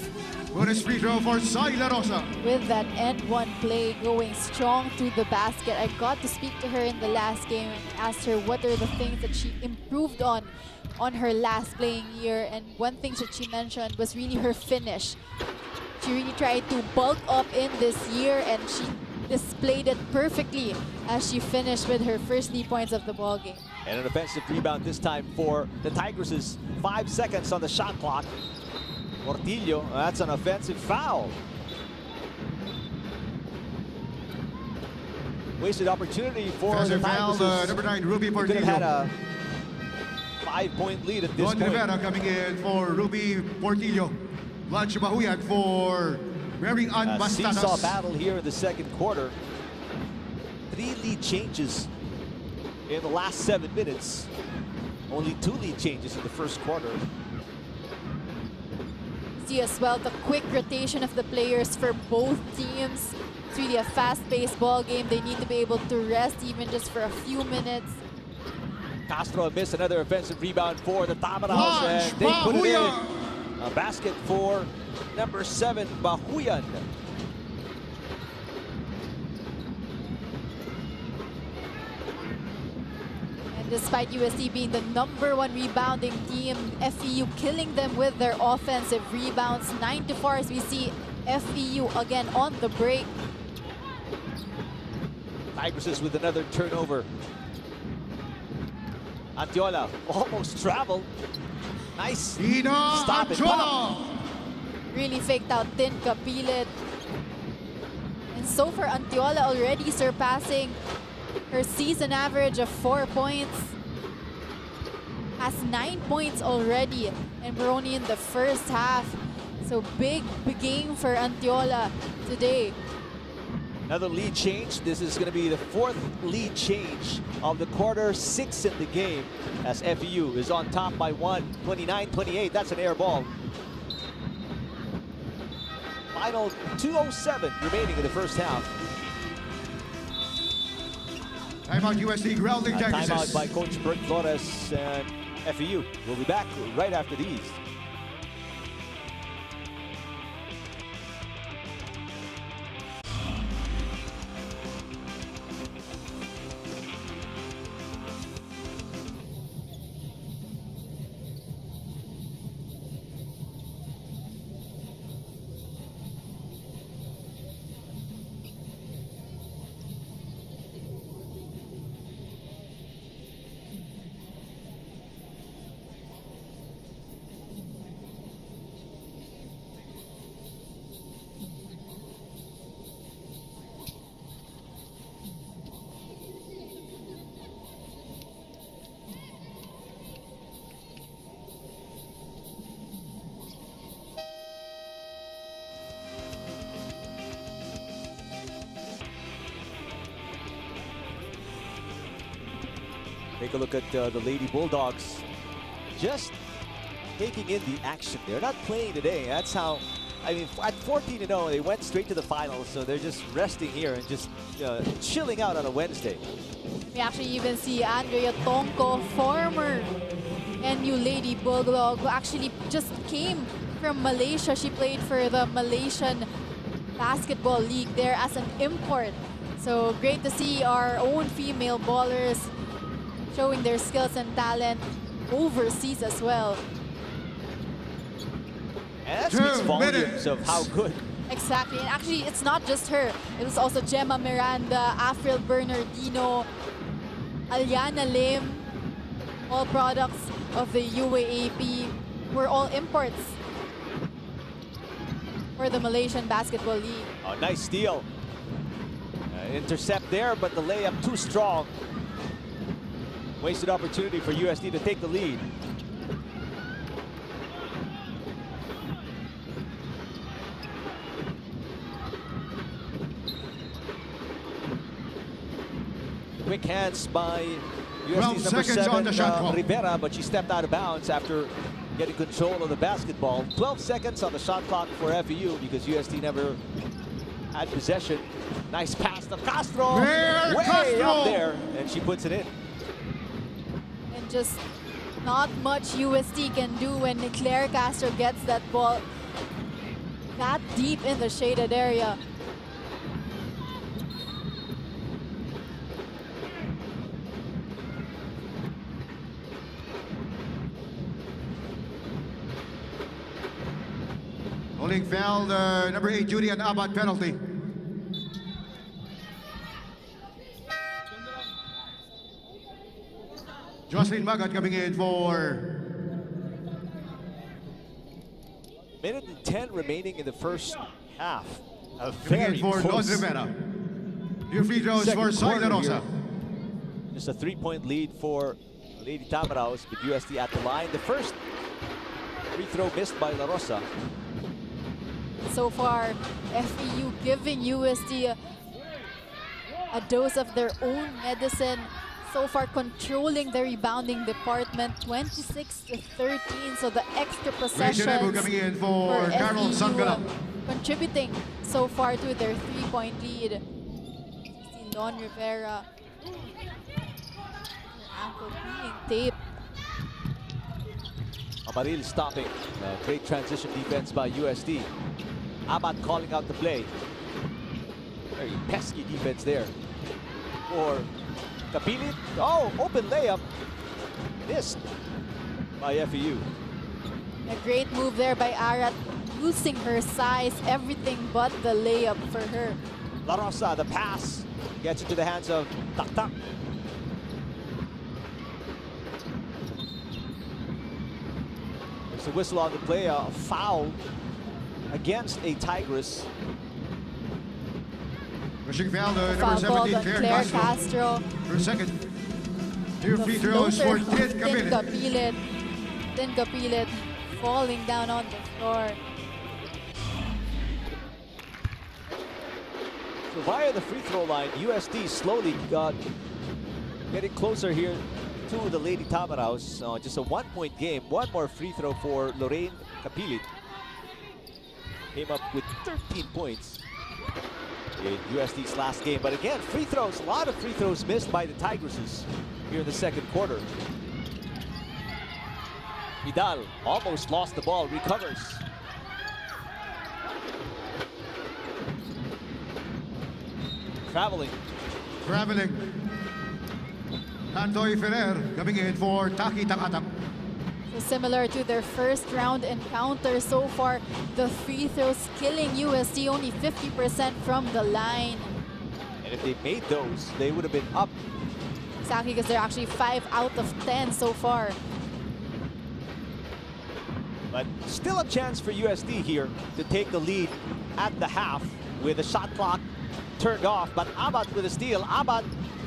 bonus free throw for Sai La Rosa. with that end one play, going strong through the basket. I got to speak to her in the last game and asked her what are the things that she improved on her last playing year, and one thing that she mentioned was really her finish. She really tried to bulk up in this year, and she displayed it perfectly as she finished with her first 3 points of the ball game. And an offensive rebound this time for the Tigresses. 5 seconds on the shot clock. Portillo, that's an offensive foul. Wasted opportunity for the Tigresses. Number 9, Ruby Could have had Portillo. a 5-point lead at this Don point. Rivera coming in for Ruby Portillo. Blanche Bahuyan for Mary Ann A seesaw Bastatas. battle here in the second quarter. 3 lead changes in the last 7 minutes. Only 2 lead changes in the first quarter. See as well the quick rotation of the players for both teams. It's really a fast-paced ball game. They need to be able to rest even just for a few minutes. Castro missed another offensive rebound for the Tamaraws, Blanche and they put it in. Bahuyan. A basket for number 7, Bahuyan. And despite UST being the #1 rebounding team, FEU killing them with their offensive rebounds. 9-4 as we see FEU again on the break. Tigresses with another turnover. Antiola almost traveled. Nice Ina stop and Antiola. pop. Really faked out Tin Kapilit. And so far, Antiola already surpassing her season average of 4 points. Has 9 points already, and we're only in the first half. So big game for Antiola today. Another lead change. This is going to be the 4th lead change of the quarter, 6 in the game, as FEU is on top by 1, 29-28. That's an air ball. Final 2:07 remaining in the first half. Timeout UST grounding Timeout Tigresses. by Coach Bert Flores and FEU. We'll be back right after these. Take a look at the Lady Bulldogs. Just taking in the action. They're not playing today. That's how, I mean, at 14-0, they went straight to the finals. So they're just resting here and just chilling out on a Wednesday. We actually even see Andrea Tonko, former NU Lady Bulldog, who actually just came from Malaysia. She played for the Malaysian Basketball League there as an import. So great to see our own female ballers showing their skills and talent overseas as well. And that speaks volumes of how good. Exactly, and actually it's not just her. It was also Gemma Miranda, Afril Bernardino, Aliana Lim, all products of the UAAP, were all imports for the Malaysian Basketball League. Oh, nice steal. Intercept there, but the layup too strong. Wasted opportunity for UST to take the lead. Quick hands by UST's number 7, Rivera, but she stepped out of bounds after getting control of the basketball. 12 seconds on the shot clock for FEU because UST never had possession. Nice pass to Castro. Way Castro. up there, and she puts it in. And just Not much UST can do when Claire Castro gets that ball that deep in the shaded area. Holding foul, number 8, Judy, and Abad penalty. Jocelyn Magat coming in for... Minute and 10 remaining in the first half. A Coming very in for close Don Rivera. Your free throws second for Soy quarter Rosa. here. Just a 3-point lead for Lady Tamaraos with UST at the line. The first free throw missed by La Rosa. So far, FEU giving UST a dose of their own medicine. So far, controlling the rebounding department, 26-13. So the extra possessions coming in for Carol FEU, Sangala. contributing so far to their 3-point lead. See Don Rivera, ankle being taped. Amaril stopping. Great transition defense by UST. Abad calling out the play. Very pesky defense there. For Kapilit. Oh, open layup. Missed by FEU. A great move there by Arat, using her size, everything but the layup for her. La Rosa, the pass gets into the hands of Tak. There's a whistle on the play, a foul against a Tigress. Rushing foul, number Foul called 17, on Claire Claire Castro. Castro. For second. Your The free throws for floater Tin from Kapilit. Kapilit. Tin Kapilit falling down on the floor. So via the free throw line, UST slowly getting closer here to the Lady Tamaraos. Just a 1-point game. One more free throw for Lorraine Kapilit. Came up with 13 points in UST's last game. But again, free throws, a lot of free throws missed by the Tigresses here in the second quarter. Vidal almost lost the ball, recovers. Traveling. Antoy Ferrer coming in for Taki Takatak. So similar to their first round encounter so far, the free throws killing UST, only 50% from the line. And if they made those, they would have been up. Exactly, because they're actually 5 out of 10 so far. But still a chance for UST here to take the lead at the half with the shot clock turned off. But Abad with a steal. Abad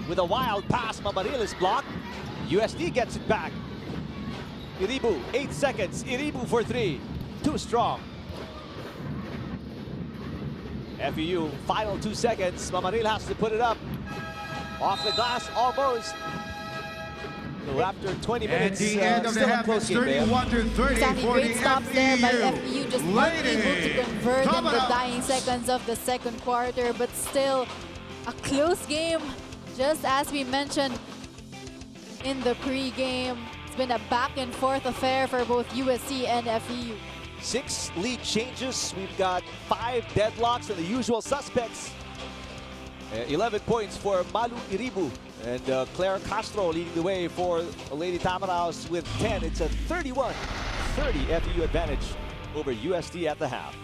with a wild pass. Mamaril is blocked. UST gets it back. Iribu, 8 seconds. Iribu for 3. Too strong. FEU, final 2 seconds. Mamaril has to put it up. Off the glass, almost. So after 20 At minutes, the end of the still a half, close it's game. 31-30 Exactly, for great the stops there by FEU, just not able to Lady convert in the Tamaraos. dying seconds of the second quarter, but still a close game. Just as we mentioned in the pre-game, it's been a back and forth affair for both UST and FEU. 6 lead changes. We've got 5 deadlocks and the usual suspects. 11 points for Malu Iribu and Claire Castro leading the way for Lady Tamaraos with 10. It's a 31-30 FEU advantage over UST at the half.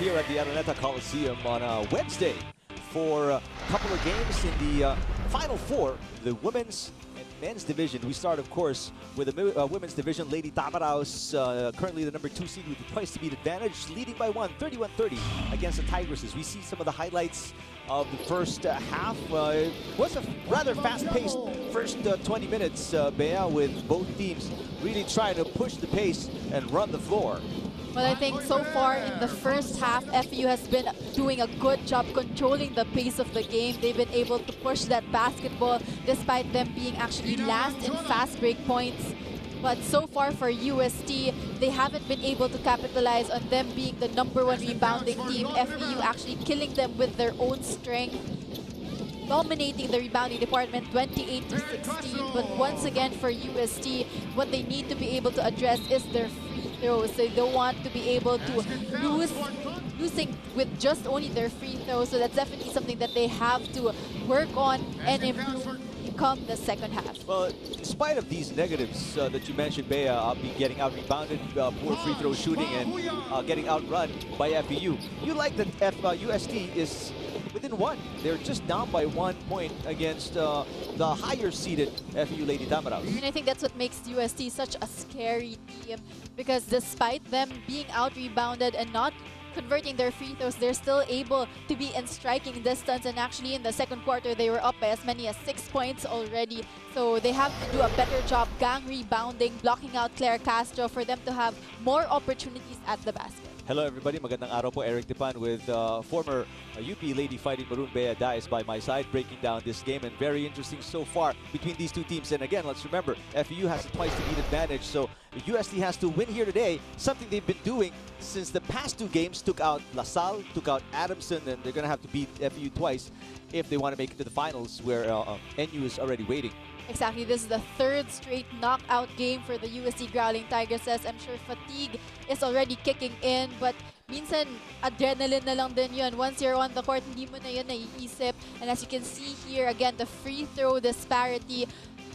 here at the Araneta Coliseum on a Wednesday for a couple of games in the Final Four, the women's and men's division. We start, of course, with the women's division. Lady Tamaraos, currently the number 2 seed with the twice-to-beat advantage, leading by 31-30 against the Tigresses. We see some of the highlights of the first half. It was a rather fast-paced first 20 minutes, Bea, with both teams really trying to push the pace and run the floor. Well, I think so far in the first half, FEU has been doing a good job controlling the pace of the game. They've been able to push that basketball despite them being actually last in fast break points. But so far for UST, they haven't been able to capitalize on them being the #1 rebounding team. FEU actually killing them with their own strength, dominating the rebounding department 28-16. But once again for UST, what they need to be able to address is their free throws. So they don't want to be able to losing with just only their free throws. So that's definitely something that they have to work on and improve come the second half. Well, in spite of these negatives that you mentioned, Bea, getting out-rebounded, poor free throw shooting, and getting outrun by FEU, you like that UST is within one. They're just down by 1 point against the higher-seeded FEU Lady Tamaraos. And I think that's what makes UST such a scary team, because despite them being out-rebounded and not converting their free throws, they're still able to be in striking distance, and actually in the second quarter they were up by as many as 6 points already. So they have to do a better job gang rebounding, blocking out Claire Castro for them to have more opportunities at the basket. Hello everybody, magandang araw po. Eric Tipan with former UP Lady Fighting Maroon Bea Dias by my side, breaking down this game, and very interesting so far between these two teams. And again, let's remember, FEU has a twice-to-beat advantage, so UST has to win here today, something they've been doing since the past 2 games. Took out LaSalle, took out Adamson, and they're going to have to beat FEU twice if they want to make it to the finals, where NU is already waiting. Exactly, this is the 3rd straight knockout game for the UST Growling Tigresses. I'm sure fatigue is already kicking in, but minsan adrenaline na lang din yun. Once you're on the court, hindi mo na yun naiisip. And as you can see here, again, the free throw disparity.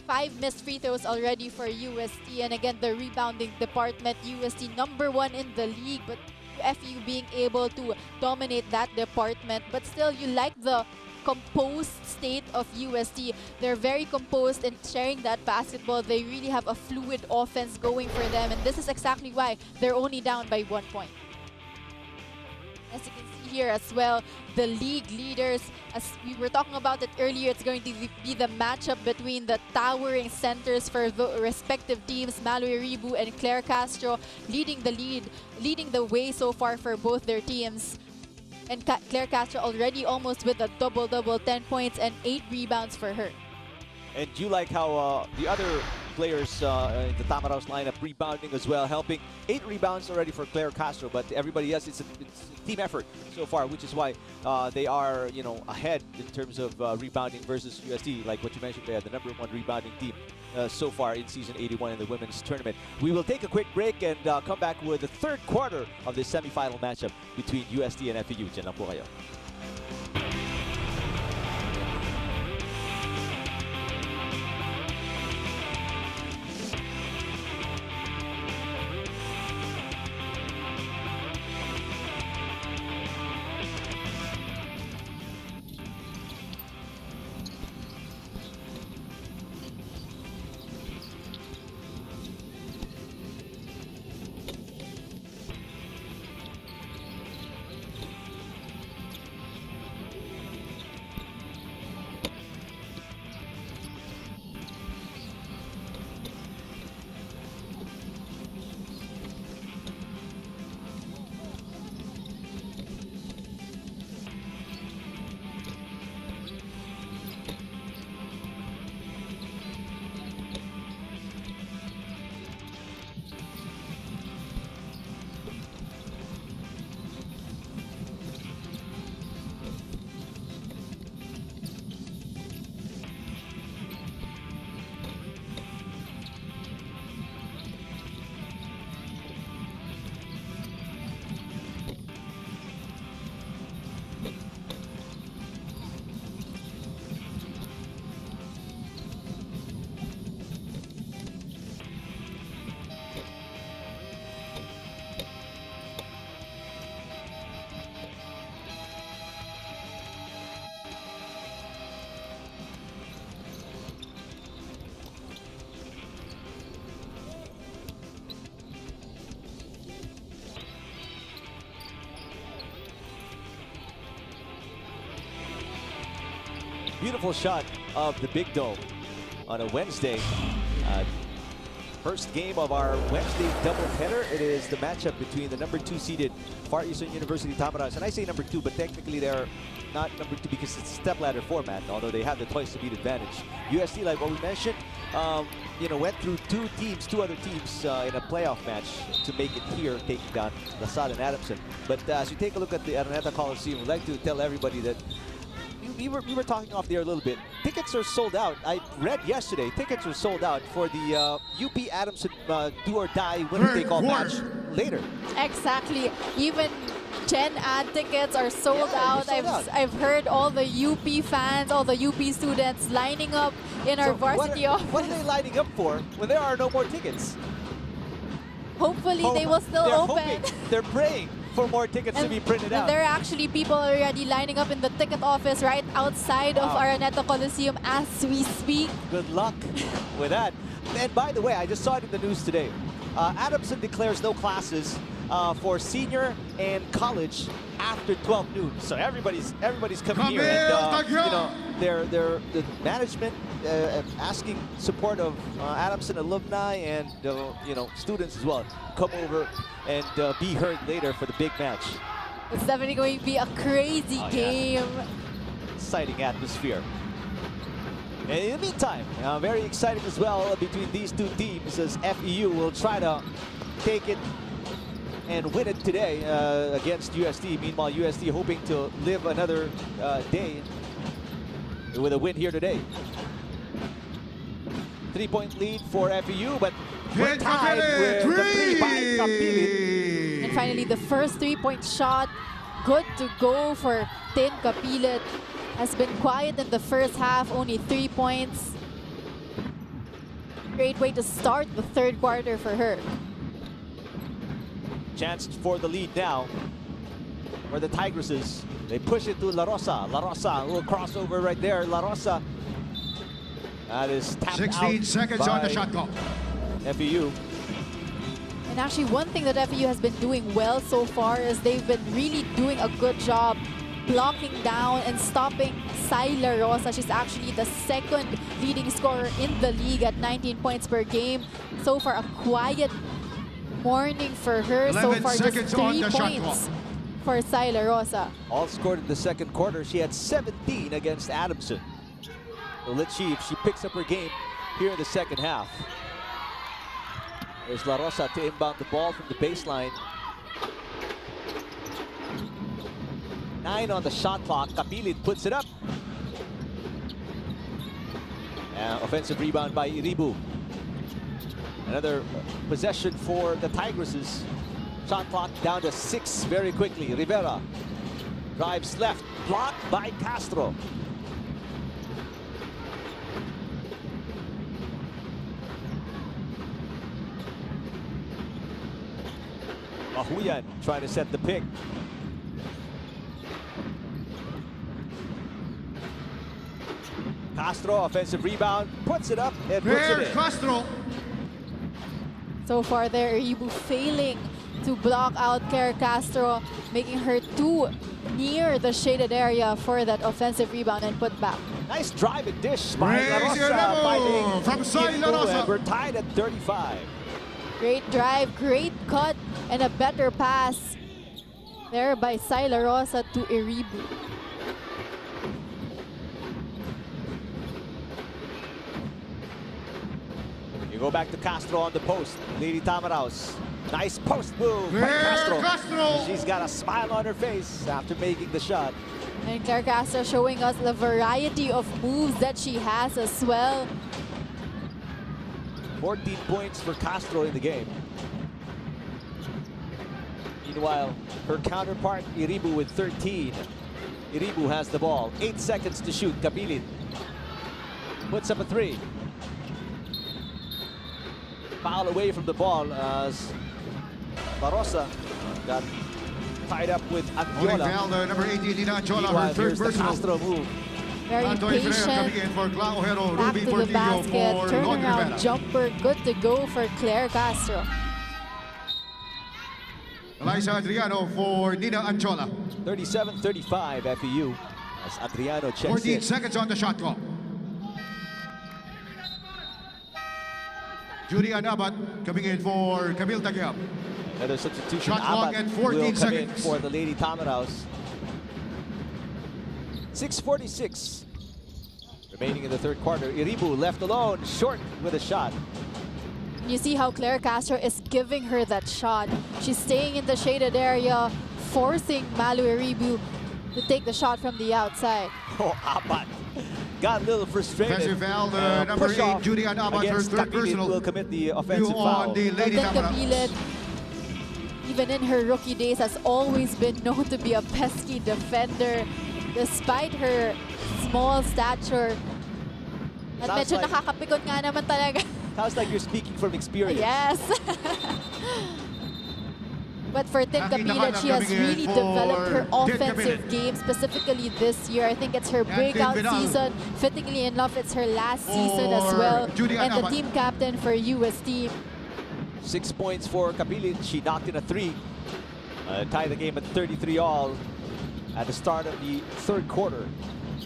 5 missed free throws already for UST. And again, the rebounding department, UST #1 in the league, but FEU being able to dominate that department. But still, you like the composed state of UST. They're very composed in sharing that basketball. They really have a fluid offense going for them, and this is exactly why they're only down by 1 point. As you can see here as well, the league leaders, as we were talking about it earlier, it's going to be the matchup between the towering centers for the respective teams. Mallory Ribu and Claire Castro leading the way so far for both their teams. And Claire Castro already almost with a double-double, 10 points and 8 rebounds for her. And you like how the other players in the Tamaraos lineup rebounding as well, helping. 8 rebounds already for Claire Castro, but everybody else, it's a team effort so far, which is why they are, ahead in terms of rebounding versus UST, like what you mentioned there, the #1 rebounding team so far in Season 81 in the women's tournament. We will take a quick break and come back with the 3rd quarter of this semifinal matchup between UST and FEU. Diyan lang po kayo. Beautiful shot of the Big Dome on a Wednesday. First game of our Wednesday doubleheader. It is the matchup between the number 2 seeded Far Eastern University Tamarans. And I say number 2, but technically they're not number 2 because it's a stepladder format, although they have the twice to beat advantage. UST, like what we mentioned, went through two other teams in a playoff match to make it here, taking down LaSalle and Adamson. But as you take a look at the Araneta Coliseum, we'd like to tell everybody that we were talking off there a little bit. Tickets are sold out. I read yesterday, tickets are sold out for the UP Adamson do or die winner take all match later. Exactly. Even Gen Ad tickets are sold out. Sold out. I've heard all the UP fans, all the UP students lining up in our varsity office. What are they lining up for when there are no more tickets? Hopefully they will still open. Hoping, they're praying for more tickets to be printed out. And there are actually people already lining up in the ticket office right outside of Araneta Coliseum as we speak. Good luck with that. And by the way, I just saw it in the news today. Adamson declares no classes for senior and college after 12 noon. So everybody's coming here, and the management asking support of Adamson alumni and students as well come over and be heard later for the big match. It's definitely going to be a crazy game. Exciting atmosphere. And in the meantime, very exciting as well between these two teams as FEU will try to take it and win it today against UST. Meanwhile, UST hoping to live another day with a win here today. 3-point lead for FEU, but we're tied with the 3 by Kapilit. And finally, the first 3-point shot, good to go for Tin Kapilit. Has been quiet in the first half, only 3 points. Great way to start the third quarter for her. Chance for the lead now for the Tigresses. They push it to La Rosa. La Rosa, a little crossover right there. La Rosa. That is tapped 16 out seconds on the shot clock. FEU. And actually, one thing that FEU has been doing well so far is they've been really doing a good job blocking down and stopping La Rosa. She's actually the second leading scorer in the league at 19 points per game. So far, a quiet morning for her. So far, just 3 points for La Rosa. All scored in the second quarter. She had 17 against Adamson. So let's see if she picks up her game here in the second half. There's La Rosa to inbound the ball from the baseline. 9 on the shot clock. Kapilit puts it up. Offensive rebound by Iribu. Another possession for the Tigresses. Shot clock down to 6 very quickly. Rivera drives left, blocked by Castro. Mahuyan trying to set the pick. Castro, offensive rebound, puts it up and puts it in. Castro. So far there, Iribu failing to block out Claire Castro, making her too near the shaded area for that offensive rebound and put back. Nice drive and dish by La Rosa, fighting from La Rosa. And we're tied at 35. Great drive, great cut, and a better pass there by La Rosa to Iribu. You go back to Castro on the post. Lady Tamaraos. Nice post move by Castro. She's got a smile on her face after making the shot. And Claire Castro showing us the variety of moves that she has as well. 14 points for Castro in the game. Meanwhile, her counterpart, Iribu, with 13. Iribu has the ball. 8 seconds to shoot. Kapilit puts up a 3. Foul away from the ball as La Rosa got tied up with Antiola. Number 18, Nina Antiola, her Meanwhile, third here's the personal. Castro move. Very Antoy patient, Ferrer coming in for Claujero, back Ruby to the Portillo basket, for turnaround Rivera. jumper, good to go for Claire Castro. Eliza Adriano for Nina Antiola. 37-35 FEU. As Adriano checks 14 in. seconds on the shot clock. Judy Anabat coming in for Camille Tagyab. Another substitution. Shot clock Abat at 14 will come in seconds. for the Lady Tamaraws. 6:46 remaining in the third quarter. Iribu left alone, short with a shot. You see how Claire Castro is giving her that shot. She's staying in the shaded area, forcing Malu Iribu to take the shot from the outside. Oh, Abat got a little frustrated. Offensive foul, number Push 8, off Judy Anabat, her against third Kapilit personal. will commit the New offensive on foul. the Lady But then Tamaraws. Kapilit, even in her rookie days, has always been known to be a pesky defender. Despite her small stature. At Sounds medyo like- nakakapikon nga naman talaga. Sounds like you're speaking from experience. Yes. But for Tim Nakita Kapilit, ka she na has coming in really for developed her Tim offensive Kapilit. game, specifically this year. I think it's her breakout Vidal. season. Fittingly enough, it's her last season as For well. Judy And the Anabat. team captain for UST. 6 points for Kapilit. She knocked in a 3. Tie the game at 33 all at the start of the third quarter.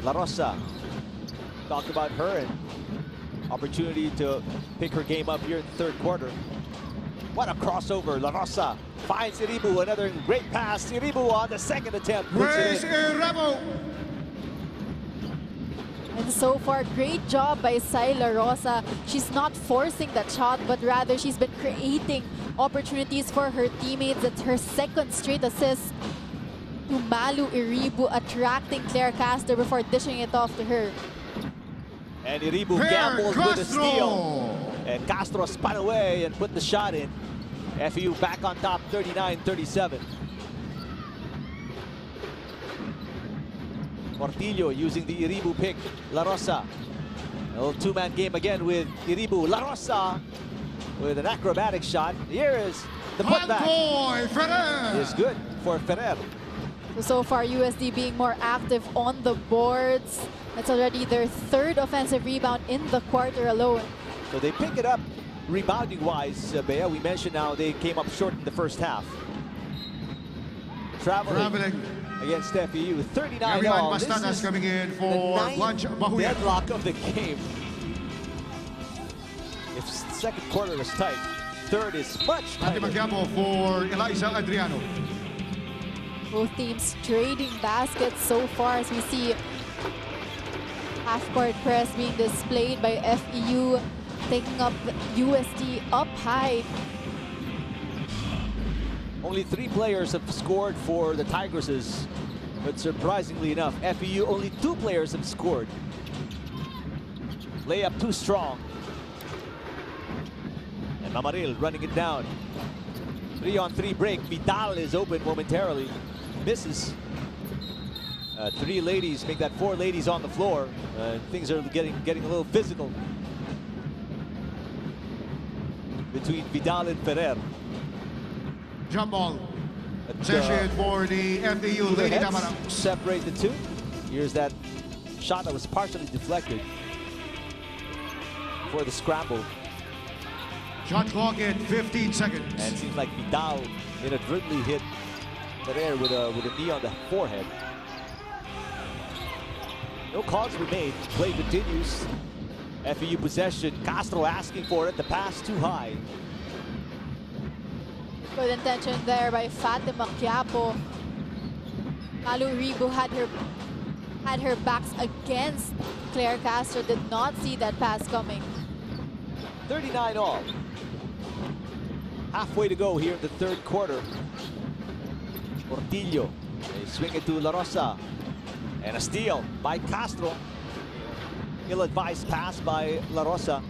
La Rosa talked about her and opportunity to pick her game up here in the third quarter. What a crossover. La Rosa finds Iribu. Another great pass. Iribu on the second attempt. Puts Where's it in. Irabu? And so far, great job by Sayla Rosa. She's not forcing that shot, but rather she's been creating opportunities for her teammates. It's her second straight assist to Malu Iribu, attracting Claire Castro before dishing it off to her. And Iribu Claire gambles with a Castro. steal. And Castro spun away and put the shot in. FEU back on top, 39-37. Portillo using the Iribu pick. La Rosa. A little two-man game again with Iribu. La Rosa with an acrobatic shot. Here is the putback. Antoy Ferrer. Is good for Ferrer. So far, USD being more active on the boards. That's already their third offensive rebound in the quarter alone. So they pick it up rebounding-wise, Bea. We mentioned now they came up short in the first half. Traveling against FEU, 39 Everyone all. This Pastanas is coming in the for ninth Lunch Bahuyan. deadlock of the game. If second quarter is tight, third is much Ate tighter. Magyapo for Eliza Adriano. Both teams trading baskets so far as we see half-court press being displayed by FEU, taking up UST up high. Only 3 players have scored for the Tigresses, but surprisingly enough, FEU only 2 players have scored. Layup too strong. And Mamaril running it down. 3-on-3 break. Vidal is open momentarily. Misses. 3 ladies make that 4 ladies on the floor. Things are getting a little physical between Vidal and Ferrer. Jump ball. But, Session for the FEU cooler Lady heads Tamaraws. separate the two. Here's that shot that was partially deflected for the scramble. Shot clock at 15 seconds. And it seems like Vidal inadvertently hit Ferrer with a knee on the forehead. No calls were made. Play continues. FEU possession. Castro asking for it. The pass too high. Good intention there by Fatima Quiapo. Malu Iribu had her backs against Claire Castro. Did not see that pass coming. 39 all. Halfway to go here in the third quarter. Portillo. They swing it to La Rosa. And a steal by Castro. Ill-advised pass by La Rosa.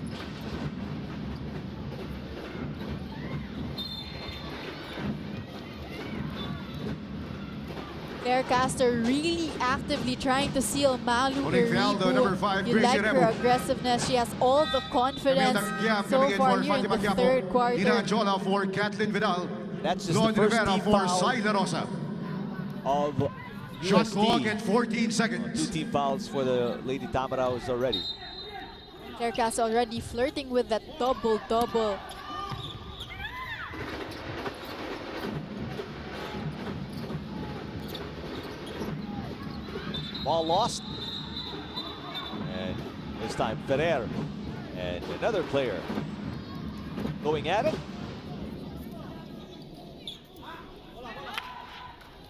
Claire Castro really actively trying to seal Malu Pulling foul, the number Iribu. 5, You Gracie like her Rebo. aggressiveness. She has all the confidence Tagyab so coming in far for here in Fatima the third Quiapo. quarter. Ina Jola for Kathleen Vidal. That's just Lon the first Rivera team for foul Sayla Rosa. of Shot UST. clock at 14 2 seconds. team fouls for the Lady Tamaraws already. Claire Castro already flirting with that double-double. Ball lost. And this time Ferrer and another player going at it.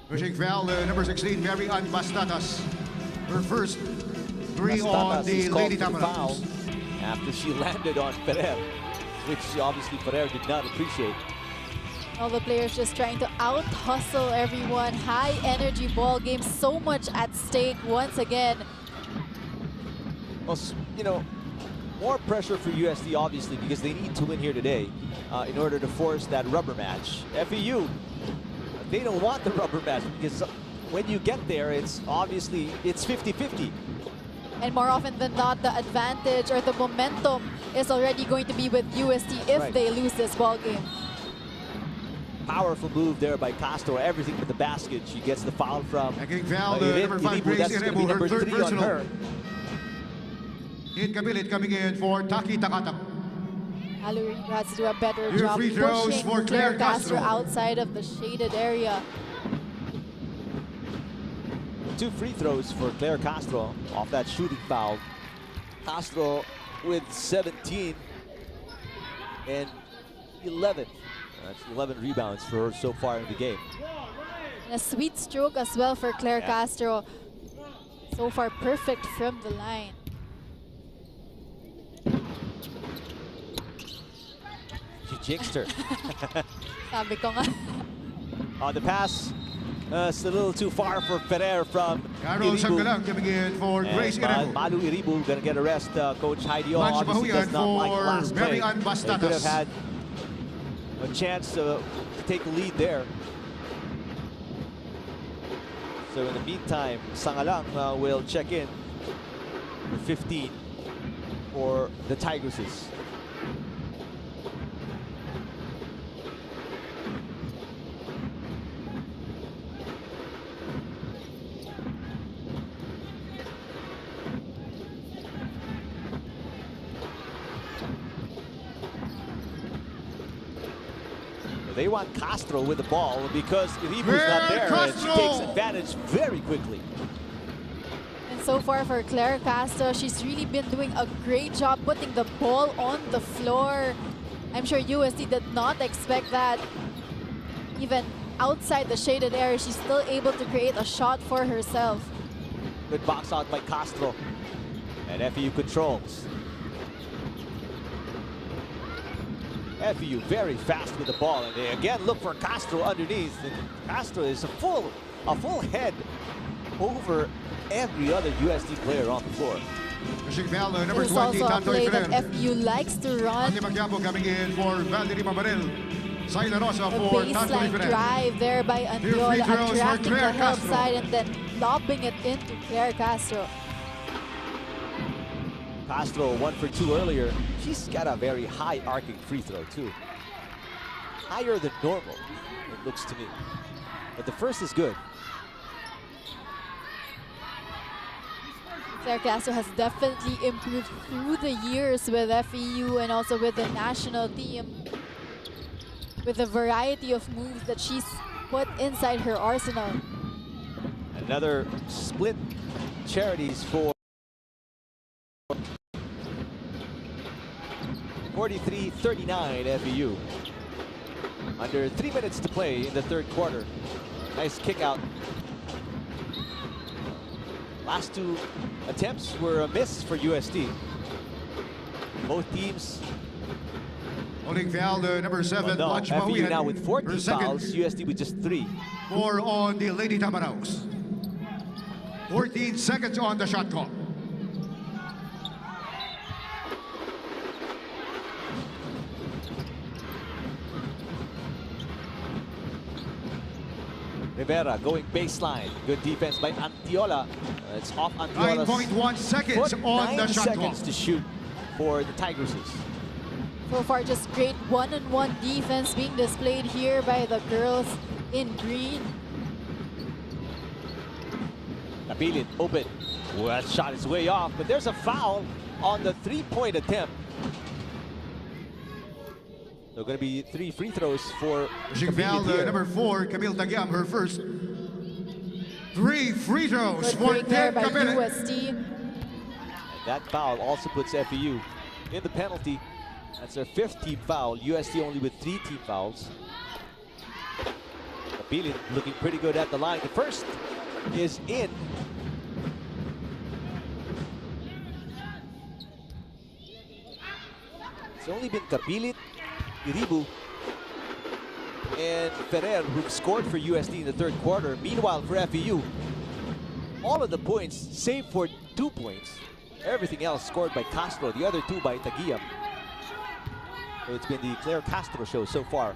Pushing foul, number 16, Mary Ann Bastatas. Her first three on Bastatas the is called Lady for the foul Tamaraws. after she landed on Ferrer, which obviously Ferrer did not appreciate. All the players just trying to out-hustle everyone. High energy ball game, so much at stake once again. Well, you know, more pressure for UST obviously because they need to win here today in order to force that rubber match. FEU, they don't want the rubber match because when you get there, it's obviously, it's 50-50. And more often than not, the advantage or the momentum is already going to be with UST if they lose this ball game. Powerful move there by Castro, everything but the basket. She gets the foul from Getting foul, number 5, Grace That's going to be Irebu, number her third 3 on her. personal. In Kabilit coming in for Taki Takatak. Mallory has to do a better Your job free throws pushing for Claire Claire Castro Castro. outside of the shaded area. 2 free throws for Claire Castro off that shooting foul. Castro with 17 and 11. That's 11 rebounds for her so far in the game. And a sweet stroke as well for Claire Castro. So far perfect from the line. She jinxed her. Sabi ko nga. The pass, it's a little too far for Ferrer from Carol Iribu. Sanggalang coming in for Grace Irebu. Malu Iribu gonna get a rest. Coach Heidi Lunch obviously does Bahuyan not like for last play. Mary Ann They could have Bastatas. had a chance to take the lead there. So in the meantime, Sangalang will check in for 15 for the Tigresses. They want Castro with the ball because Iribu's not there and she takes advantage very quickly. And so far for Claire Castro, she's really been doing a great job putting the ball on the floor. I'm sure UST did not expect that. Even outside the shaded area, she's still able to create a shot for herself. Good box out by Castro. And FEU controls. FEU very fast with the ball, and they again look for Castro underneath. And Castro is a full head over every other UST player on the floor. Pushing foul, number This is 20, also a Tantoy play Ferrer. that FEU likes to run. Andy Magyapo coming in for Valerie Mabarel. Saila Rosa A for Tantoy baseline Ferrer. drive there by free Andiola, throws for attracting the Claire help Castro. side and then lobbing it into Claire Castro. Castro 1 for 2 earlier. She's got a very high arcing free throw too. Higher than normal, it looks to me. But the first is good. Claire Castro has definitely improved through the years with FEU and also with the national team. With the variety of moves that she's put inside her arsenal. Another split charities for 43-39 FEU. Under 3 minutes to play in the third quarter. Nice kick out. Last 2 attempts were a miss for UST. Both teams. Holding foul, number 7, No, Lunch FEU Bahuyan. now with 14 Her second. fouls, UST with just 3. 4 on the Lady Tamaraws. 14 seconds on the shot clock. Rivera going baseline. Good defense by Antiola. It's off Antiola's 9.1 seconds foot. on 9 the shot clock. seconds to shoot for the Tigresses. So far, just great one-on-one defense being displayed here by the girls in green. Kabilit open. Well, that shot is way off, but there's a foul on the 3-point attempt. So going to be 3 free throws for Pushing foul, Kabilit here. number 4, Camille Tagyam, her first. 3 free throws Good for break there Ted by Capele. UST. And that foul also puts FEU in the penalty. That's their 5th team foul. UST only with 3 team fouls. Kapili looking pretty good at the line. The first is in. It's only been Kapilit, Iribu, and Ferrer who've scored for UST in the 3rd quarter. Meanwhile, for FEU, all of the points, save for 2 points, everything else scored by Castro, the other 2 by Taguiam. So it's been the Claire Castro show so far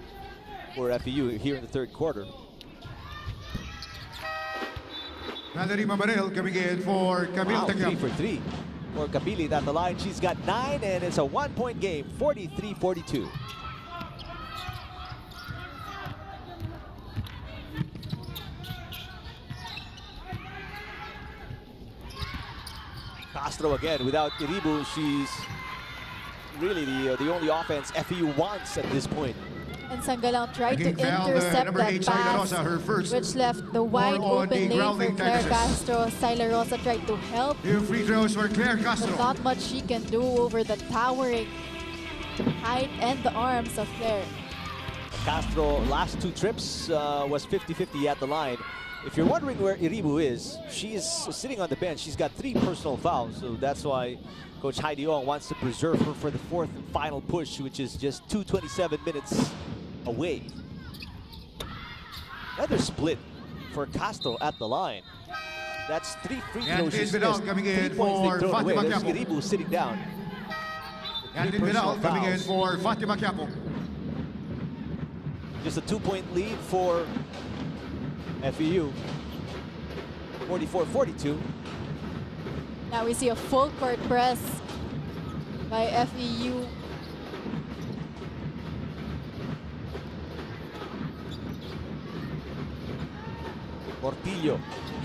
for FEU here in the 3rd quarter. Valerie Mamarel coming in for Camille Wow, 3 Taguiam. for 3 for Kapili at the line. She's got 9, and it's a 1-point game, 43-42. Castro again without Iribu. She's really the only offense FEU wants at this point. And Sangalang tried to Again, foul, intercept number that 8, Syla pass, Rosa, her first. which left the wide on open the lane for grounding Claire Texas. Castro. Syla Rosa tried to help, 2 free throws for Claire but Castro. not much she can do over the towering height and the arms of Claire. Castro last 2 trips was 50-50 at the line. If you're wondering where Iribu is, she is sitting on the bench. She's got 3 personal fouls, so that's why Coach Heidi Ong wants to preserve her for the 4th and final push, which is just 2:27 minutes away. Another split for Castro at the line. That's 3 free And throws she's Vidal missed. coming 3 in points for they've thrown away. Fatima There's Quiapo. Iribu sitting down. And Three Vidal personal coming in fouls. for Fatima Quiapo. Just a 2-point lead for FEU. 44-42. Now we see a full court press by FEU. Portillo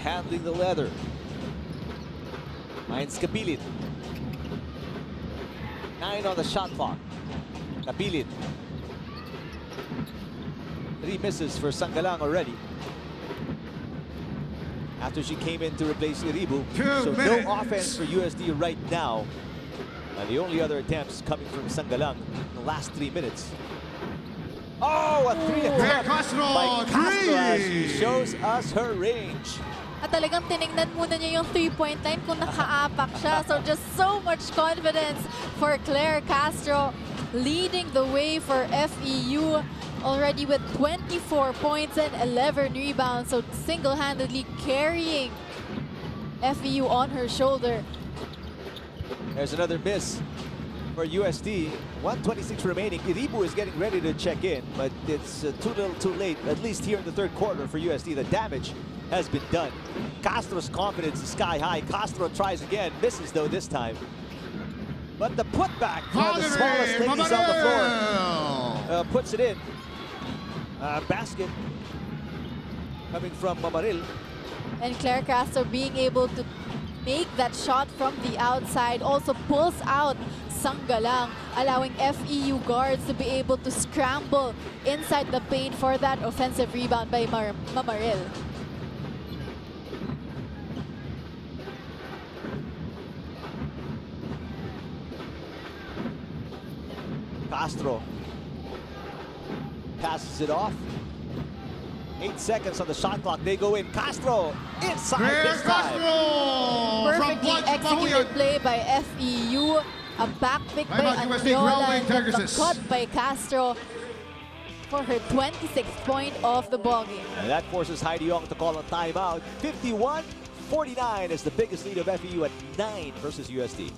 handling the leather. Finds Kapilit. 9 on the shot clock. Kapilit. 3 misses for Sangalang already. After she came in to replace Iribu. 2 So minutes. no offense for USD right now. And the only other attempts coming from Sangalang in the last 3 minutes. Oh, a 3 attempt Castro, by Castro as she 3. shows us her range. At talagang tinignan muna niya yung 3-point line kung nakaapak siya. So just so much confidence for Claire Castro, leading the way for FEU. Already with 24 points and 11 rebounds. So single-handedly carrying FEU on her shoulder. There's another miss for USD. 1:26 remaining. Iribu is getting ready to check in, but it's too little too late, at least here in the 3rd quarter for USD. The damage has been done. Castro's confidence is sky high. Castro tries again, misses though this time. But the putback for the smallest ladies on the floor puts it in. Basket coming from Mamaril. And Claire Castro being able to make that shot from the outside also pulls out Sangalang, allowing FEU guards to be able to scramble inside the paint for that offensive rebound by Mamaril. Castro passes it off. 8 seconds on the shot clock. They go in. Castro inside Claire this time. Castro from Perfectly executed Blanche play by FEU. A back pick by Timeout, UST Andriola grounding and then the Texas. cut by Castro for her 26th point of the ballgame. And that forces Heidi Ong to call a timeout. 51-49 is the biggest lead of FEU at 9 versus USD.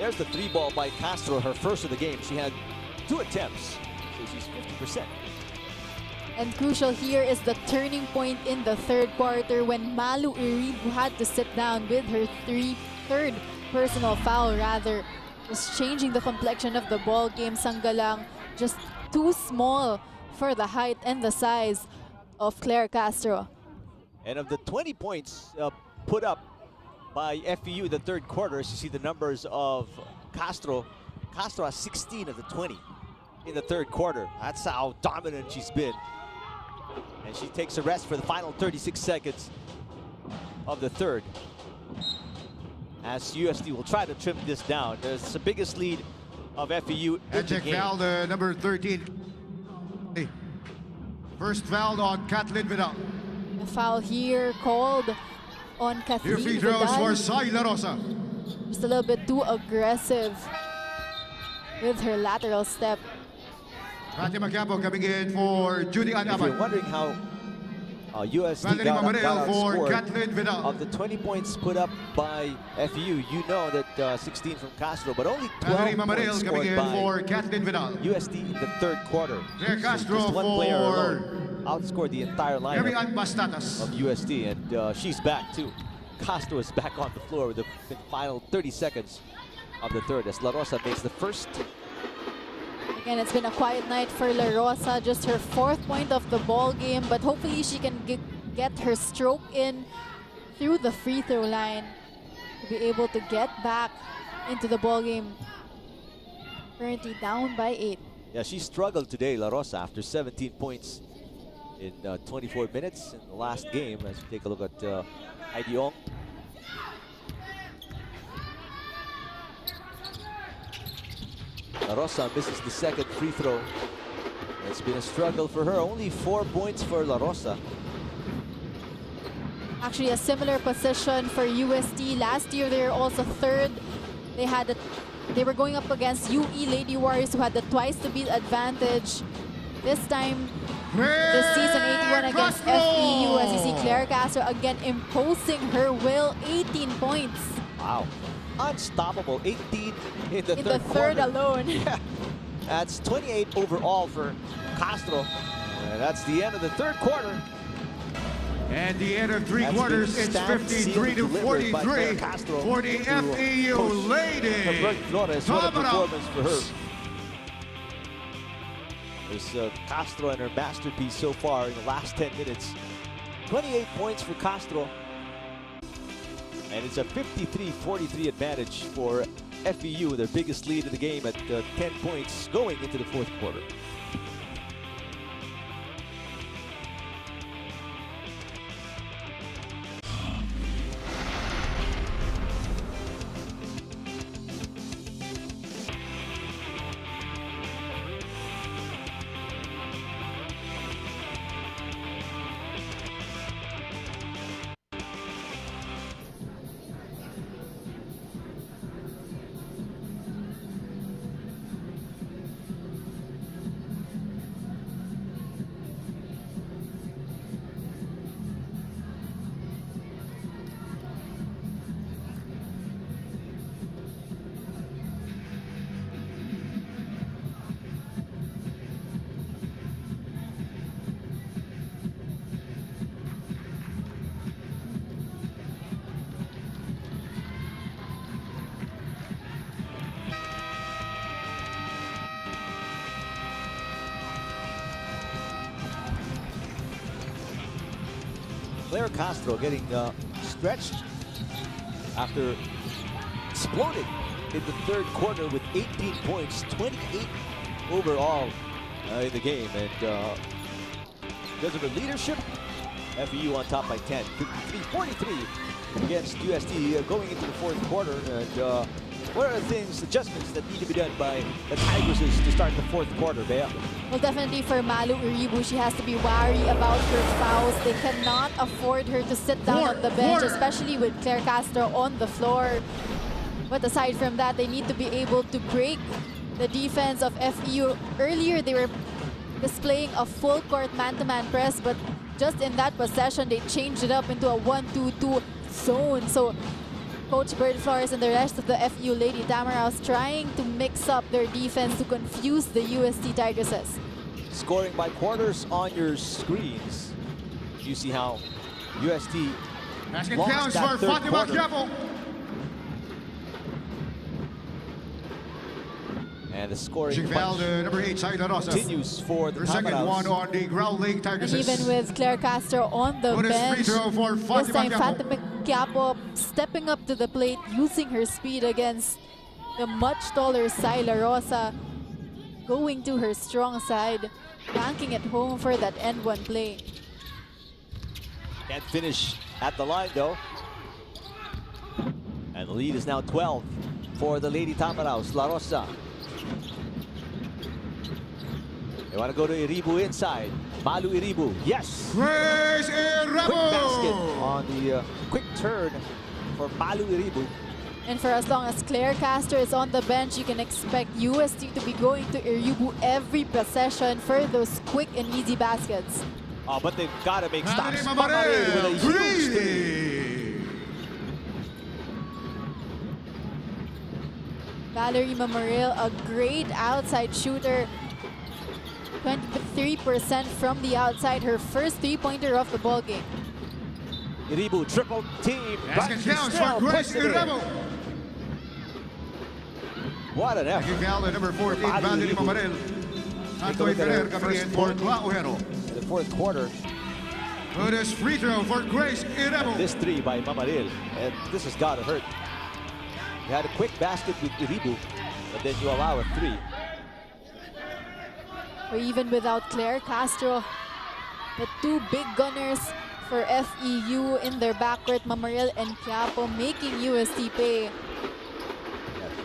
There's the 3-ball by Castro, her first of the game. She had 2 attempts, so she's 50%. And crucial here is the turning point in the third quarter when Malu Iribu had to sit down with her third personal foul rather. Just changing the complexion of the ball game. Sanggalang just too small for the height and the size of Claire Castro. And of the 20 points put up by FEU the third quarter, as you see the numbers of Castro. Castro has 16 of the 20 in the third quarter. That's how dominant she's been. And she takes a rest for the final 36 seconds of the third. As UST will try to trim this down. It's the biggest lead of FEU in the game. Foul, number 13. First foul on Kathleen Vidal. A foul here called on Kathleen New free throws Vidal. for Sai La Rosa. Just a little bit too aggressive with her lateral step. Fatima Campo coming in for Judy If you're Anaman. wondering how UST Valerie got Mamareo for outscored, Kathleen Vidal. of the 20 points put up by FEU, you know that 16 from Castro, but only 12 Valerie points Mamareo coming scored in by for Kathleen Vidal. UST in the third quarter. Claire So Castro just one player for alone outscored the entire Mary lineup Ann Bastatas. of UST, and she's back too. Castro is back on the floor with the final 30 seconds of the third as La Rosa makes the first. Again, it's been a quiet night for La Rosa, just her 4th point of the ball game, but hopefully she can get her stroke in through the free throw line to be able to get back into the ball game. Currently down by 8. Yeah, she struggled today, La Rosa, after 17 points in 24 minutes in the last game. As we take a look at Heidi Ong. La Rosa misses the second free throw. It's been a struggle for her. Only 4 points for La Rosa. Actually, a similar position for UST. Last year, they were also 3rd. They were going up against UE Lady Warriors, who had the twice to beat advantage. This time, this season, 81 against FEU. As you see, Claire Castro again imposing her will. 18 points. Wow. Unstoppable. 18 in the In third the third quarter. alone. Yeah. That's 28 overall for Castro. And that's the end of the third quarter. And the end of 3 That's quarters, been it's stamped, 53 to sealed, delivered by 43 Claire Castro for the to FEU Coach ladies. Roberto Flores. What a Top it up. performance for her. There's Castro and her masterpiece so far in the last 10 minutes. 28 points for Castro. And it's a 53-43 advantage for FEU, their biggest lead of the game at 10 points going into the fourth quarter. Claire Castro getting stretched after exploding in the third quarter with 18 points, 28 overall in the game. And because of her leadership, FEU on top by 10, 53-43 against UST going into the fourth quarter. And what are the things, adjustments that need to be done by the Tigresses to start the fourth quarter, Bea? Well, definitely for Malu Iribu, she has to be wary about her fouls. They cannot afford her to sit down on the bench, especially with Claire Castro on the floor. But aside from that, they need to be able to break the defense of FEU. Earlier, they were displaying a full court man-to-man press, but just in that possession, they changed it up into a 1-2-2 zone. So Coach Bird Flores and the rest of the FEU Lady Tamaraws trying to mix up their defense to confuse the UST Tigresses. Scoring by quarters on your screens. You see how UST Basket lost counts that for third Fatima quarter. Quiapo. And the scoring Pushing foul, punch the number 8, Saida Rosa. continues for the Her second one Tamaraws. on the growling And Tigresses. even with Claire Castro on the Bonus free bench, throw for this Fatima time Quiapo. Fatima Quiapo stepping up to the plate, using her speed against the much taller Sila Rosa, going to her strong side, banking it home for that end one play. Can't finish at the line though. And the lead is now 12 for the Lady Tamaraws. La Rosa. They want to go to Iribu inside. Malu Iribu. Yes! Grace Quick basket Irebo. on the quick turn for Malu Iribu. And for as long as Claire Castro is on the bench, you can expect UST to be going to Iribu every possession for those quick and easy baskets. Oh, but they've got to make stops. Mamarel, Mamarel with a huge three. Valerie Mamaril, a great outside shooter. 23% from the outside, her first three-pointer of the ball game. Iribu triple team. Basket but she counts still for Grace puts it in. Irebo. What an effort. Pushing foul, the number 14, Malu Valerie Iribu. Mamarel. Take a Antoy look at her Ferrer coming first in for point. Clauero. In the fourth quarter, Bonus free throw for Grace Irebo. this three by Mamaril. And this has got to hurt. You had a quick basket with Iribu, but then you allow a three. Or even without Claire Castro, the two big gunners for FEU in their backcourt, Mamaril and Quiapo, making UST pay.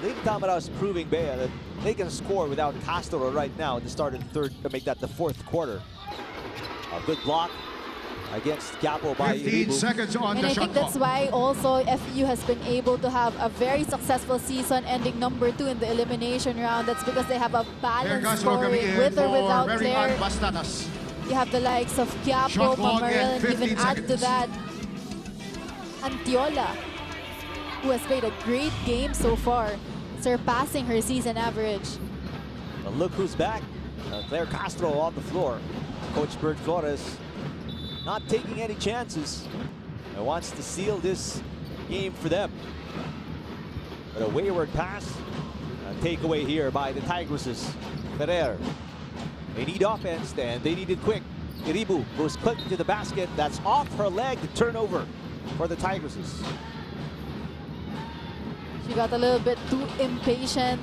Lady Tamaraws proving Bea that they can score without Castro right now at the start of the third to make that the fourth quarter. A good block against Quiapo by 15 Iribu. seconds on And the I shot think that's clock. why also FEU has been able to have a very successful season, ending number 2 in the elimination round. That's because they have a Claire balanced Castro coming scoring in with or for without Mary Claire. Ann Bastatas. You have the likes of Quiapo, Shot clock Mamaril, and and even 15 add to seconds. that Antiola, who has played a great game so far, surpassing her season average. But look who's back. Claire Castro on the floor. Coach Bird Flores not taking any chances and wants to seal this game for them. But a wayward pass. A takeaway here by the Tigresses. Ferrer. They need offense and they need it quick. Iribu goes quick to the basket. That's off her leg. The turnover for the Tigresses. She got a little bit too impatient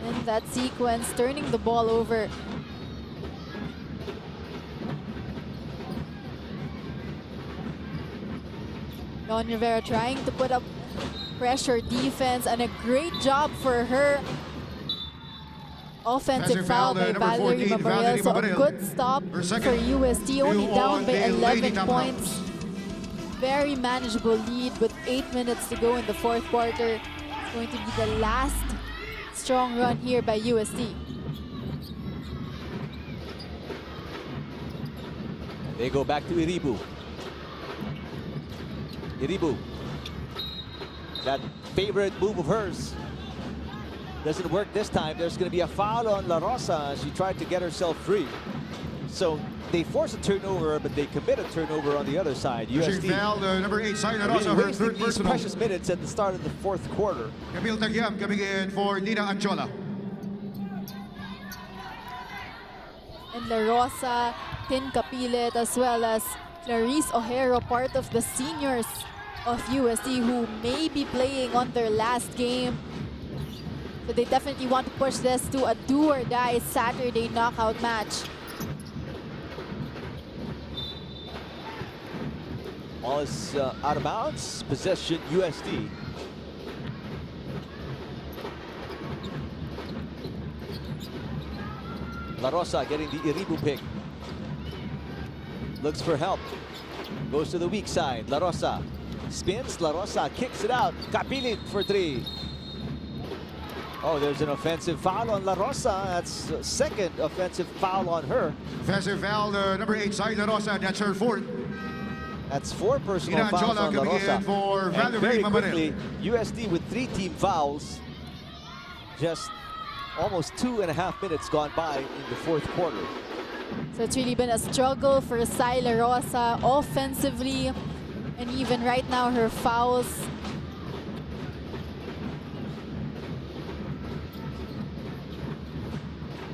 in that sequence, turning the ball over. Don Rivera trying to put up pressure defense, and a great job for her. Offensive Offensive foul foul, by number Valerie 14, Mamaril. Valerie So a Mamaril. good stop Her for second UST, only two down on by the Lady 11 Tamaraws. points. Very manageable lead with 8 minutes to go in the fourth quarter. It's going to be the last strong run here by UST. They go back to Iribu. Iribu. That favorite move of hers doesn't work this time. There's going to be a foul on La Rosa as she tried to get herself free. So they force a turnover, but they commit a turnover on the other side. Pushing UST foul, the number 8, Saida Rosa, really her wasting third these personal. precious minutes at the start of the fourth quarter. Camille Tagyam coming in for Nina Anchola. And La Rosa, Tin Capilet, as well as Clarice Ojero, part of the seniors of UST who may be playing on their last game. So they definitely want to push this to a do-or-die Saturday knockout match. Ball is out of bounds. Possession UST. La Rosa getting the Iribu pick. Looks for help. Goes to the weak side. La Rosa spins. La Rosa kicks it out. Capilit for three. Oh, there's an offensive foul on La Rosa. That's the second offensive foul on her. Offensive foul, the number 8, Saida Rosa, that's her fourth. That's 4 personal Ina fouls Jola on La coming Rosa. in for And Valerie very Mamanil. quickly, UST with 3 team fouls. Just almost 2.5 minutes gone by in the 4th quarter. So it's really been a struggle for La Rosa offensively. And even right now, her fouls.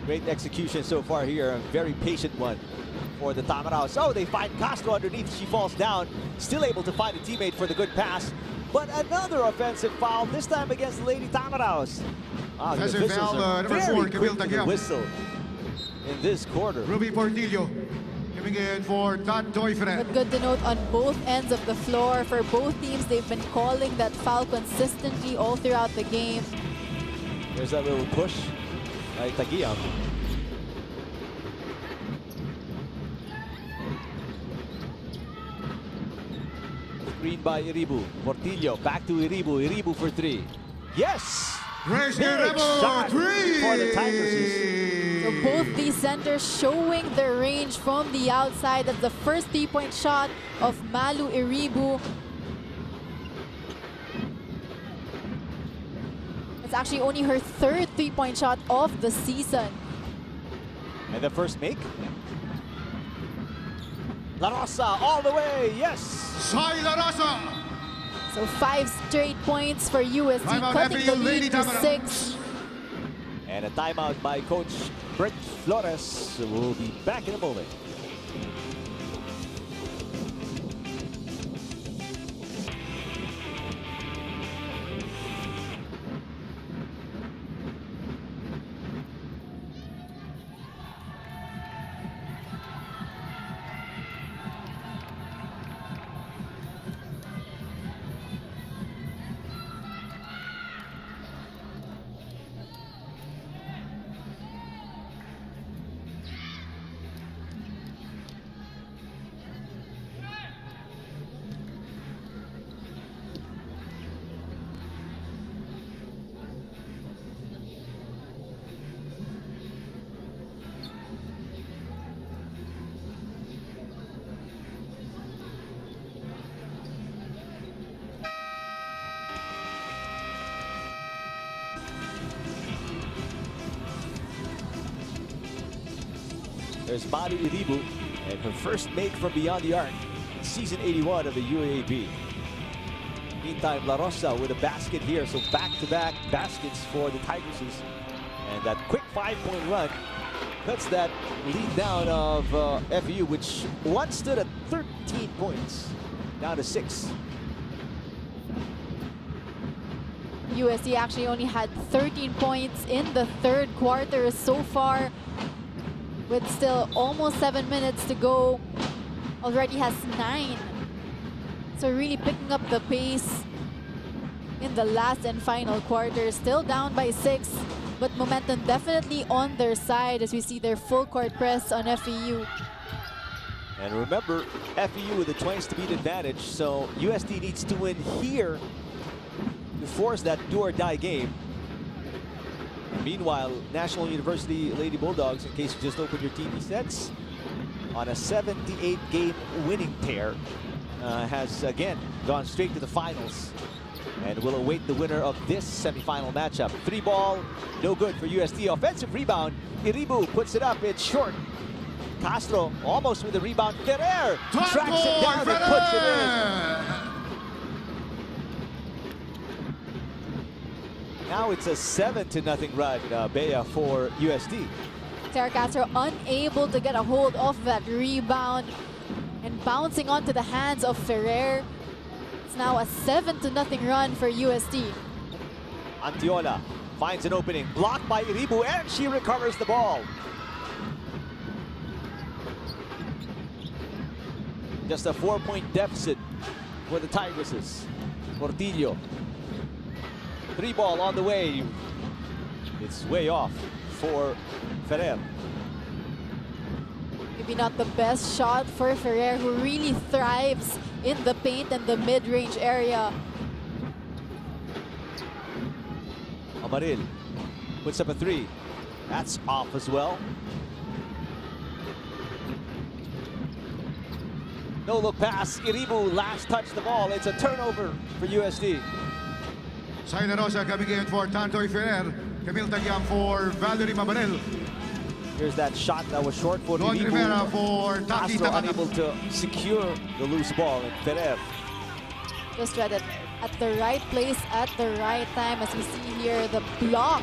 Great execution so far here. A very patient one for the Tamaraos. Oh, they find Castro underneath. She falls down. Still able to find a teammate for the good pass. But another offensive foul, this time against Lady Tamaraos. Ah, the Offensive officials foul, are number very 4, quick Camille to the Tagyam. whistle in this quarter. Ruby Portillo coming in for Tantoy Ferrer. But good to note on both ends of the floor, for both teams, they've been calling that foul consistently all throughout the game. There's that little push by Tagyam. Screen by Iribu. Portillo back to Iribu. Iribu for 3. Yes! Grace Big Iribu, shot 3! for the Tigresses. So both these centers showing their range from the outside. That's the first 3-point shot of Malu Iribu. It's actually only her 3rd 3-point shot of the season. And the first make. La Rosa all the way, yes! Sai La Rosa. So 5 straight points for UST, Timeout, cutting FEU, the Lady lead to Tamaraos. 6. And a timeout by Coach Brett Flores. We'll be back in a moment. There's Malu Iribu and her first make from beyond the arc, season 81 of the UAAP. Meantime, La Rosa with a basket here, so back-to-back baskets for the Tigresses. And that quick 5-point run cuts that lead down of FEU, which once stood at 13 points, down to 6. UST actually only had 13 points in the 3rd quarter so far, with still almost 7 minutes to go. Already has 9. So really picking up the pace in the last and final quarter. Still down by 6, but momentum definitely on their side as we see their full court press on FEU. And remember, FEU with a twice to beat advantage, so UST needs to win here to force that do or die game. Meanwhile, National University Lady Bulldogs, in case you just opened your TV sets, on a 78-game winning tear, has again gone straight to the finals and will await the winner of this semifinal matchup. 3-ball, no good for UST. Offensive rebound, Iribu puts it up, it's short. Castro almost with the rebound. Ferrer tracks it down and puts it in. Now it's a 7-0 run, Bea, for UST. Sarah Castro unable to get a hold of that rebound and bouncing onto the hands of Ferrer. It's now a 7-0 run for UST. Antiola finds an opening, blocked by Iribu, and she recovers the ball. Just a 4-point deficit for the Tigresses. Portillo. 3-ball on the way. It's way off for Ferrer. Maybe not the best shot for Ferrer, who really thrives in the paint and the mid-range area. Amaril puts up a 3. That's off as well. No-look pass. Iribu last touched the ball. It's a turnover for UST. Saila Rosa coming in for Tantoy Ferrer. Camille Tagyam for Valerie Mabarel. Here's that shot that was short for Don Rivera for Taki Castro Takata. unable to secure the loose ball. And Ferrer Just read it at the right place at the right time. As we see here, the block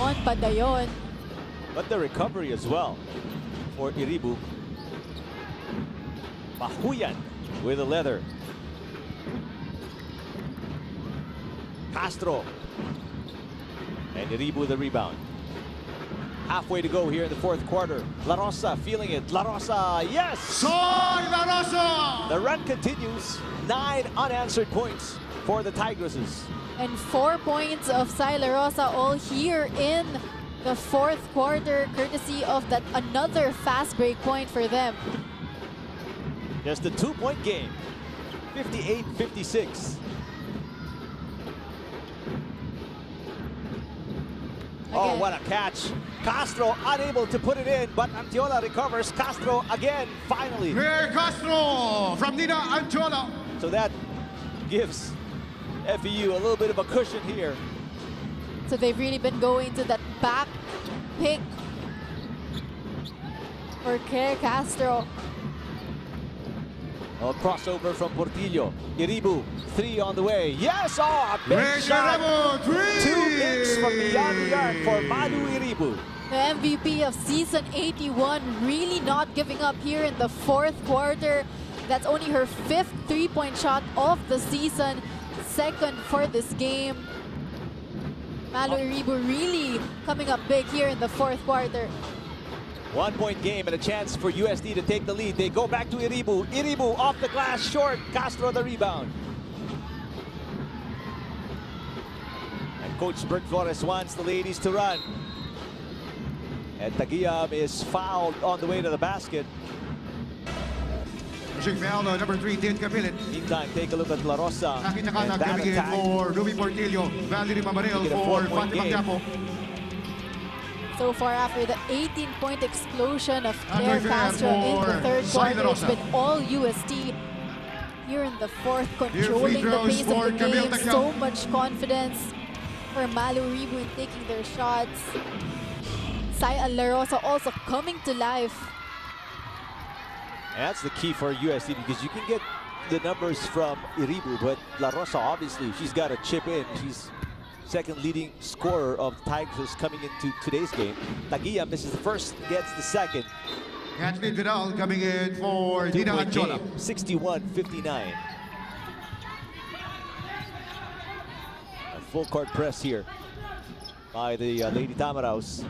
on Padayon. but the recovery as well for Iribu. Mahuyan with the leather. Castro. And Iribu with the rebound. Halfway to go here in the fourth quarter. La Rosa feeling it. La Rosa, yes! Soy La Rosa! The run continues. 9 unanswered points for the Tigresses. And 4 points of Saila Rosa all here in the fourth quarter, courtesy of that another fast break point for them. Just a 2-point game. 58-56. Oh, what a catch. Castro unable to put it in, but Antiola recovers. Castro again, finally. Claire Castro from Nina Antiola. So that gives FEU a little bit of a cushion here. So they've really been going to that back pick for Claire Castro. A crossover from Portillo. Iribu, 3 on the way. Yes, oh, a big Reggie shot. Remo, 3! 2 picks from beyond the arc for Malu Iribu. The MVP of season 81 really not giving up here in the fourth quarter. That's only her 5th three-point shot of the season, 2nd for this game. Malu Iribu really coming up big here in the fourth quarter. 1-point game and a chance for UST to take the lead. They go back to Iribu. Iribu off the glass, short. Castro the rebound. And Coach Bert Flores wants the ladies to run. And Taguiam is fouled on the way to the basket. Pushing foul, number 3, Tin Capilit. Meantime, take a look at La Rosa. Taki And Takata that coming in attack. for Ruby Portillo. Valerie Mabarel Make it a for 4-point Fatima game. Quiapo. So far, after the 18-point explosion of Claire Andrew Castro in the for third Saila quarter, it's Rosa. been all UST. Here in the fourth, controlling the throws pace for of the Camille game. Tagyam. So much confidence for Malu Iribu in taking their shots. Saila Rosa also coming to life. And that's the key for UST because you can get the numbers from Iribu, but La Rosa, obviously, she's got to chip in. She's second leading scorer of the Tigers coming into today's game. Taguiam misses the first, gets the second. Kathleen Vidal coming in for Nina 2-point Antiola. game, 61-59. A full court press here by the Lady Tamaraos.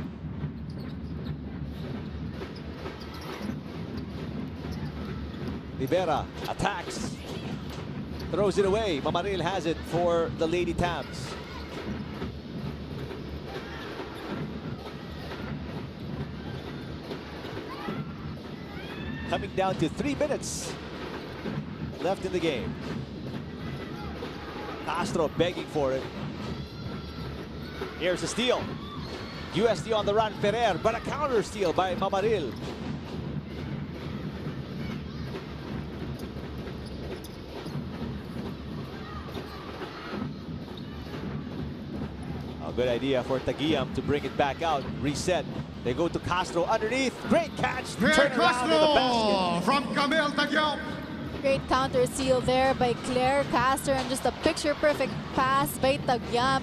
Rivera attacks, throws it away. Mamaril has it for the Lady Tams. Coming down to 3 minutes left in the game. Castro begging for it. Here's a steal. UST on the run, Ferrer, but a counter steal by Mamaril. A good idea for Taguiam to bring it back out, reset. They go to Castro underneath. Great catch. Claire Turn around in the basket. Castro from Camille Tagyam. Great counter seal there by Claire Castro, and just a picture-perfect pass by Tagyam.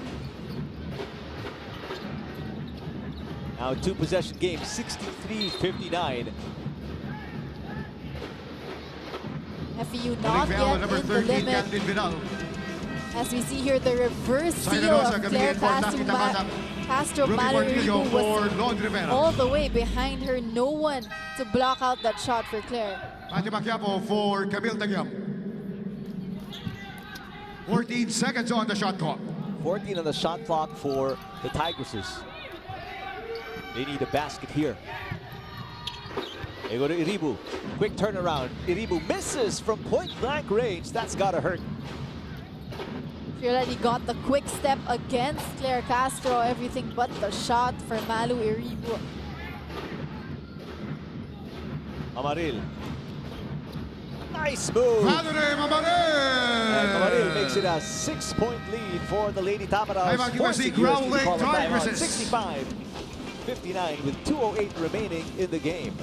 Now 2-possession game, 63-59. FEU Coming not foul, yet number in the 13, limit. Kathleen Vidal. As we see here, the reverse Saila seal Rosa of coming Claire in for Taki Takata. Castro Ruby Portillo Malarico for was Lon Rivera. all the way behind her. No one to block out that shot for Claire. Fatima Quiapo for Camille Tagyam. 14 seconds on the shot clock. 14 on the shot clock for the Tigresses. They need a basket here. They go to Iribu. Quick turnaround. Iribu misses from point-blank range. That's gotta hurt. She already got the quick step against Claire Castro. Everything but the shot for Malu Iribu. Amaril. Nice move. Valerie And Mamaril Mamaril. makes it a 6-point lead for the Lady Tamaraws. Ay, magkikasi, Forcing UST to growling call a timeout. drive 65-59 with 2:08 remaining in the game.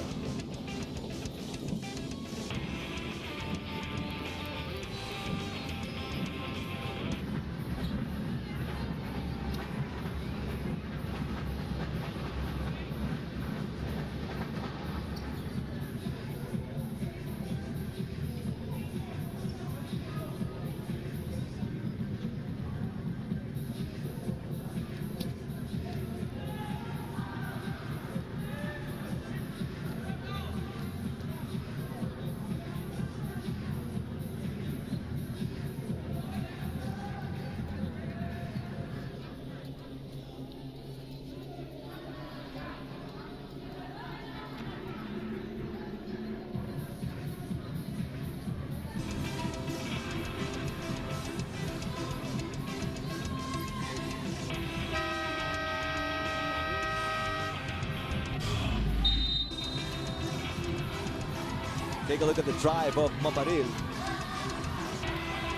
Take a look at the drive of Mamaril.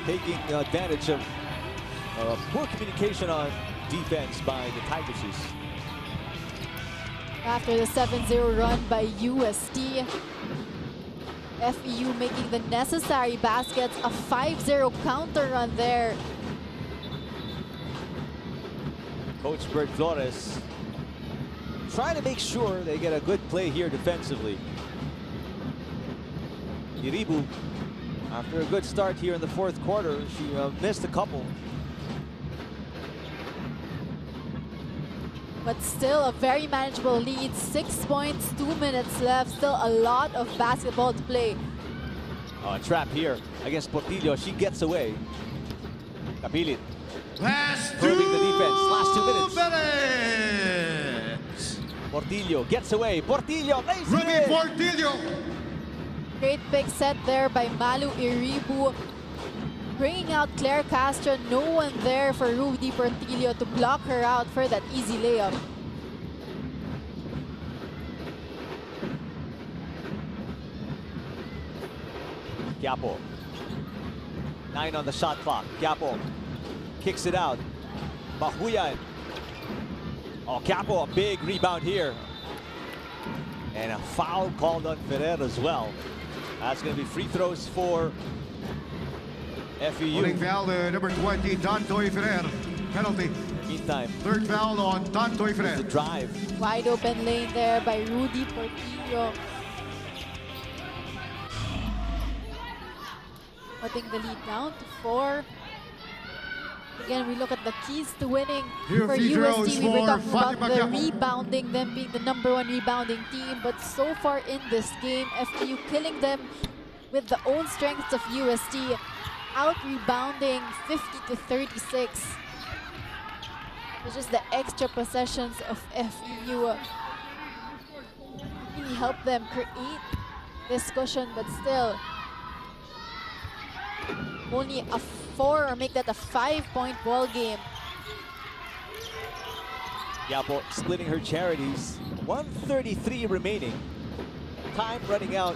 Taking advantage of poor communication on defense by the Tigresses. After the 7-0 run by UST, FEU making the necessary baskets, a 5-0 counter run there. Coach Bert Flores trying to make sure they get a good play here defensively. Iribu, after a good start here in the fourth quarter, she missed a couple. But still a very manageable lead. 6 points, 2 minutes left. Still a lot of basketball to play. Oh, a trap here against Portillo. She gets away. Kapilit Last probing the defense. Last 2 minutes. minutes. Portillo gets away. Portillo lays it Ruby in. Portillo. Great pick set there by Malu Iribu. Bringing out Claire Castro. No one there for Rudy Portillo to block her out for that easy layup. Quiapo. 9 on the shot clock. Quiapo kicks it out. Mahuyan. Oh, Quiapo, a big rebound here. And a foul called on Ferrer as well. That's going to be free throws for FEU. Pulling foul, number 20, Tantoy Ferrer. Penalty. Meantime, Third foul on Tantoy the Ferrer. drive. Wide open lane there by Rudy Portillo. Putting the lead down to 4. Again, we look at the keys to winning Here for free throws UST. We were for talking about Fatima the Quiapo. rebounding, them being the #1 rebounding team. But so far in this game, FEU killing them with the own strengths of UST. Out rebounding 50-36. It's just the extra possessions of FEU really help them create this cushion, but still only a 4 or make that a 5-point ball game. Quiapo splitting her charities. 1:33 remaining. Time running out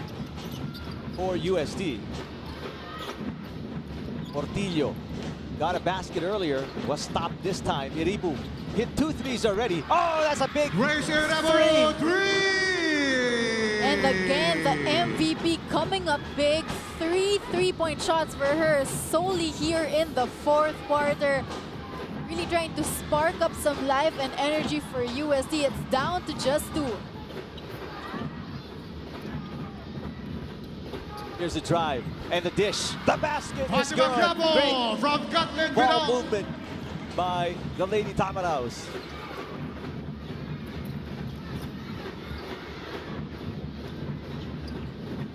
for UST. Portillo got a basket earlier, was stopped this time. Iribu hit 2 threes already. Oh, that's a big Gracie Ramos, three! And again, the MVP coming up big. 3 3-point shots for her solely here in the fourth quarter. Really trying to spark up some life and energy for UST. It's down to just 2. Here's the drive and the dish. The basket is Fatima good. Quiapo Great from Gatlin ball Vidal. movement by the Lady Tamaraws.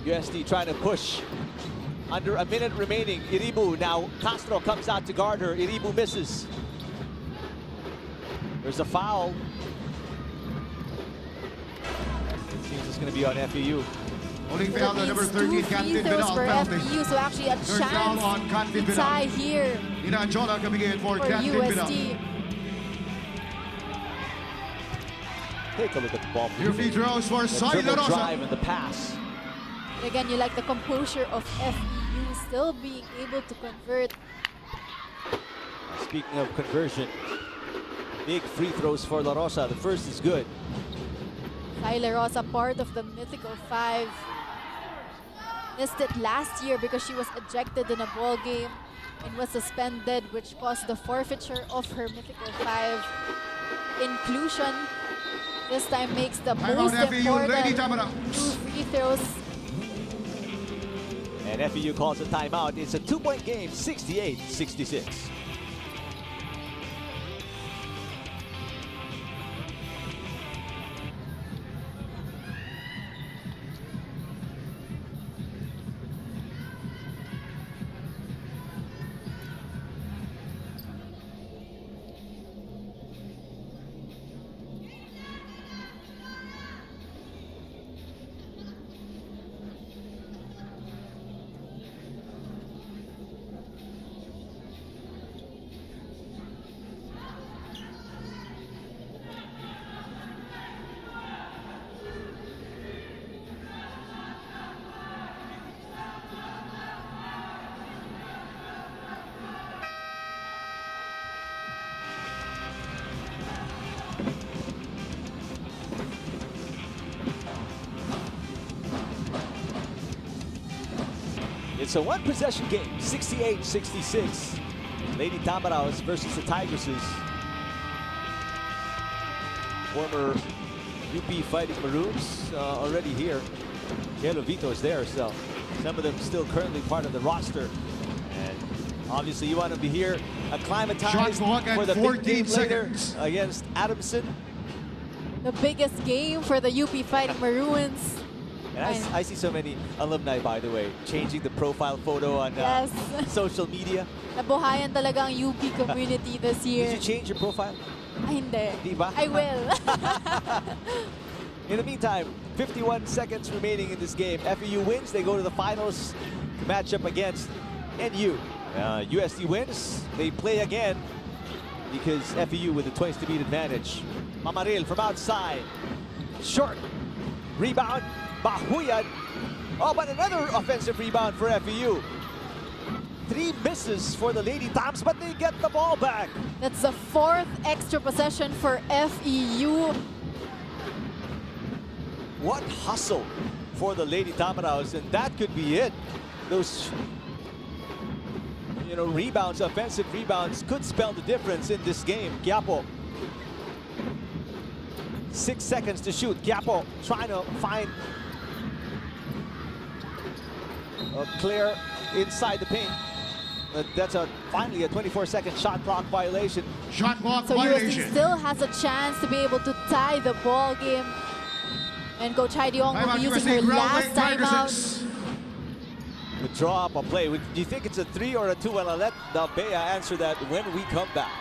UST trying to push. Under a minute remaining. Iribu now. Castro comes out to guard her. Iribu misses. There's a foul. It seems it's going to be on FEU. Holding So foul, that number means 13, 2 free Cantin throws Vidal, for penalty. FEU, so actually a Third foul on chance Cantin to Vidal. tie here Ina Anjola coming in for for Cantin Vidal. UST. Take a look at the ball. Your free throws for The Sai dribble La Rosa. drive and the pass. Again, you like the composure of FEU still being able to convert. Speaking of conversion, big free throws for La Rosa. The first is good. La Rosa, part of the Mythical 5. Missed it last year because she was ejected in a ball game and was suspended, which caused the forfeiture of her Mythical 5 inclusion. This time makes the most important two free throws. And FEU calls a timeout. It's a 2-point game, 68-66. It's a one-possession game, 68-66. Lady Tamaraos versus the Tigresses. Former UP Fighting Maroons already here. Yellow Vito is there, so some of them still currently part of the roster. And obviously you want to be here acclimatized for the big game later against Adamson. The biggest game for the UP Fighting Maroons. And I see so many alumni, by the way, changing the profile photo on social media. Nabuhayan talaga ang UP community this year. Did you change your profile? Ay, hindi. Diba? I will. In the meantime, 51 seconds remaining in this game. FEU wins, they go to the finals matchup against NU. UST wins, they play again because FEU with the 20 to beat advantage. Mamaril from outside. Short. Rebound. Bahuyad. Oh, but another offensive rebound for FEU. 3 misses for the Lady Toms, but they get the ball back. That's the 4th extra possession for FEU. What hustle for the Lady Tamaraos, and that could be it. Those, rebounds, offensive rebounds could spell the difference in this game. Quiapo. 6 seconds to shoot. Quiapo trying to find a clear inside the paint. That's finally a 24-second shot clock violation. Shot clock so violation. UST still has a chance to be able to tie the ball game. And Coach Heidi Ong will be using her last timeout. To draw up a play. Do you think it's a 3 or a 2? Well, I'll let Bea answer that when we come back.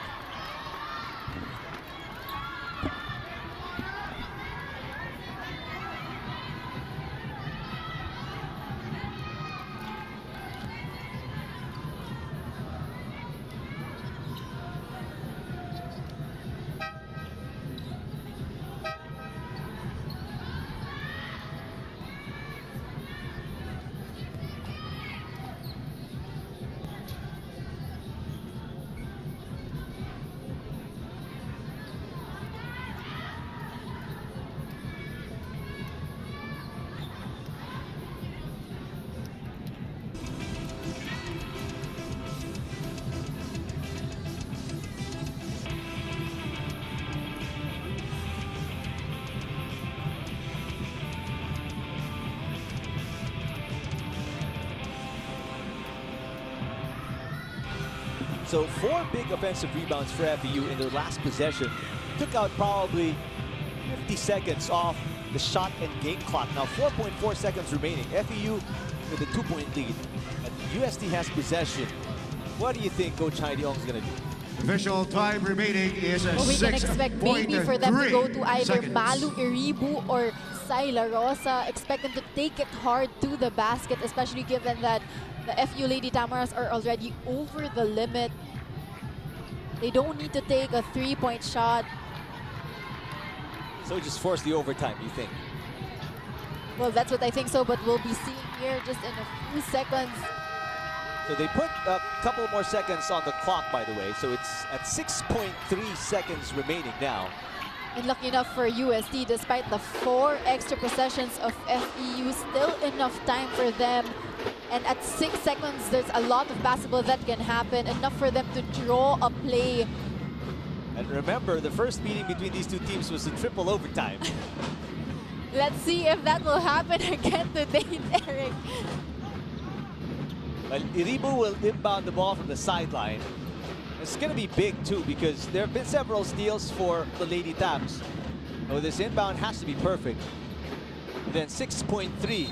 So 4 big offensive rebounds for FEU in their last possession. Took out probably 50 seconds off the shot and game clock. Now 4.4 seconds remaining. FEU with a 2-point lead. And UST has possession. What do you think Coach Heidi Ong is going to do? Official time remaining is a we can expect maybe for them to go to either Malu Iribu or Sai La Rosa. Expect them to take it hard to the basket, especially given that the FEU Lady Tamaras are already over the limit. They don't need to take a 3-point shot. So just force the overtime, you think? Well, that's what I think so, but we'll be seeing here just in a few seconds. So they put a couple more seconds on the clock, by the way. So it's at 6.3 seconds remaining now. And lucky enough for UST, despite the 4 extra possessions of FEU, still enough time for them. And at 6 seconds, there's a lot of basketball that can happen, enough for them to draw a play. And remember, the first meeting between these two teams was a triple overtime. Let's see if that will happen again today, Eric. Well, Iribu will inbound the ball from the sideline. It's going to be big too, because there have been several steals for the Lady Taps. Oh, this inbound has to be perfect. And then 6.3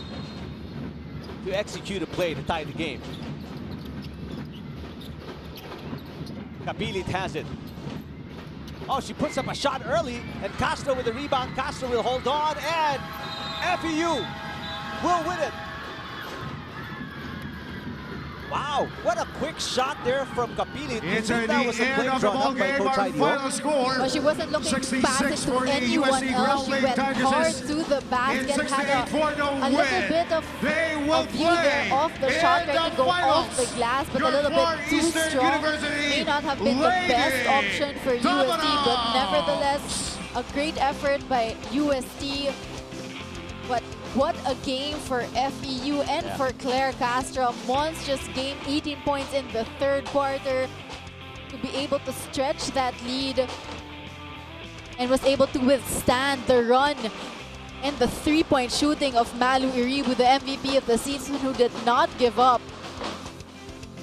to execute a play to tie the game. Kapilit has it. Oh, she puts up a shot early, and Castro with the rebound. Castro will hold on, and FEU will win it. Wow, what a quick shot there from Kapilit. It's at That was the a end quick of the drawn ball up by game. Coach Our Idio. final score. But she wasn't looking to pass it 66 to for the anyone UST else. She went hard Tigresses. to the basket, And 68 had for the a little win. bit of They a will view there play off the in shot, trying the to go off finals. the glass, but Your a little Far bit too Eastern strong. University May not have been the best Lady option for UST, but Dominos. nevertheless, a great effort by UST. But what a game for FEU and for Claire Castro. Mons just gained 18 points in the third quarter to be able to stretch that lead and was able to withstand the run and the three-point shooting of Malu Iribu, the MVP of the season, who did not give up.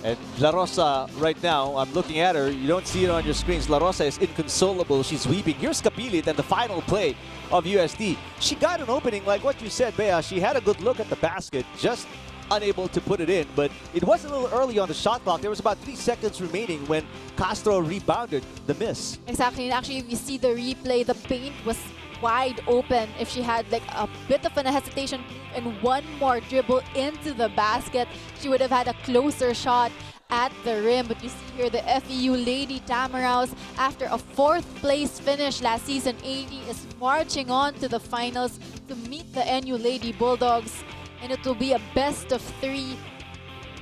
And La Rosa right now, I'm looking at her. You don't see it on your screens. La Rosa is inconsolable. She's weeping. Here's Kapilit and the final play of UST. She got an opening, like what you said, Bea. She had a good look at the basket, just unable to put it in. But it was a little early on the shot clock. There was about 3 seconds remaining when Castro rebounded the miss. Exactly, and actually if you see the replay, the paint was wide open. If she had like a bit of an hesitation and one more dribble into the basket, she would have had a closer shot at the rim. But you see here the FEU Lady Tamaraws, after a 4th place finish last season, 80 is marching on to the finals to meet the NU Lady Bulldogs. And it will be a best of 3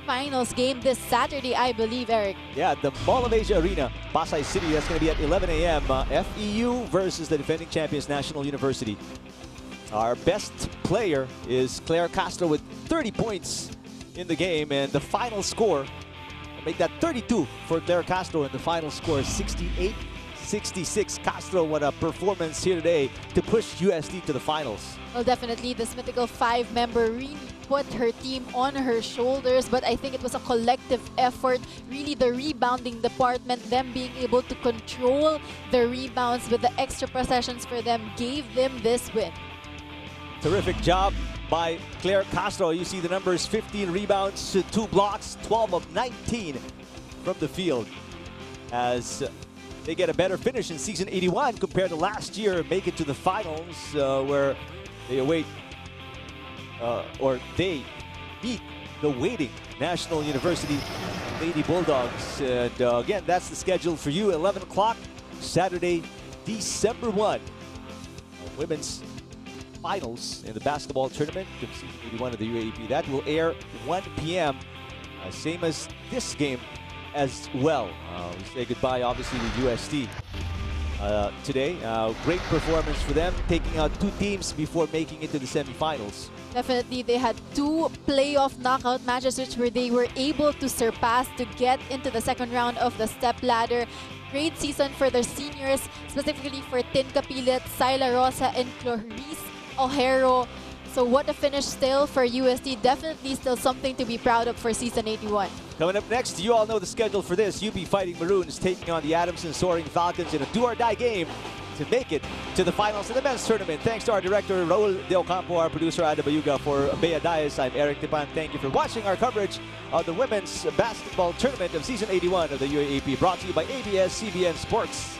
finals game this Saturday, I believe, Eric. Yeah, the Mall of Asia Arena, Pasay City. That's going to be at 11 a.m. FEU versus the defending champions, National University. Our best player is Claire Castro with 30 points in the game, and the final score, make that 32 for Claire Castro, and the final score is 68-66. Castro, what a performance here today to push UST to the finals. Well, definitely, this mythical 5-member really put her team on her shoulders, but I think it was a collective effort. Really, the rebounding department, them being able to control the rebounds with the extra possessions for them, gave them this win. Terrific job by Claire Castro. You see the numbers: 15 rebounds, 2 blocks, 12 of 19 from the field. As they get a better finish in season 81 compared to last year, make it to the finals where they await they beat the waiting National University Lady Bulldogs. And again, that's the schedule for you. 11 o'clock, Saturday, December 1. Women's finals in the basketball tournament of season 81 of the UAAP. That will air 1 p.m. Same as this game as well. We say goodbye, obviously, to UST today. Great performance for them, taking out 2 teams before making it to the semifinals. Definitely, they had 2 playoff knockout matches which they were able to surpass to get into the second round of the step ladder. Great season for their seniors, specifically for Tin Kapilit, Syla Rosa, and Clarice Ojero. So what a finish still for UST. Definitely still something to be proud of for season 81. Coming up next, you all know the schedule for this. UP Fighting Maroons taking on the Adamson Soaring Falcons in a do-or-die game to make it to the finals of the men's tournament. Thanks to our director, Raul De Ocampo, our producer, Ada Bayuga. For Bea Dias, I'm Eric Tipan. Thank you for watching our coverage of the women's basketball tournament of season 81 of the UAAP, brought to you by ABS-CBN Sports.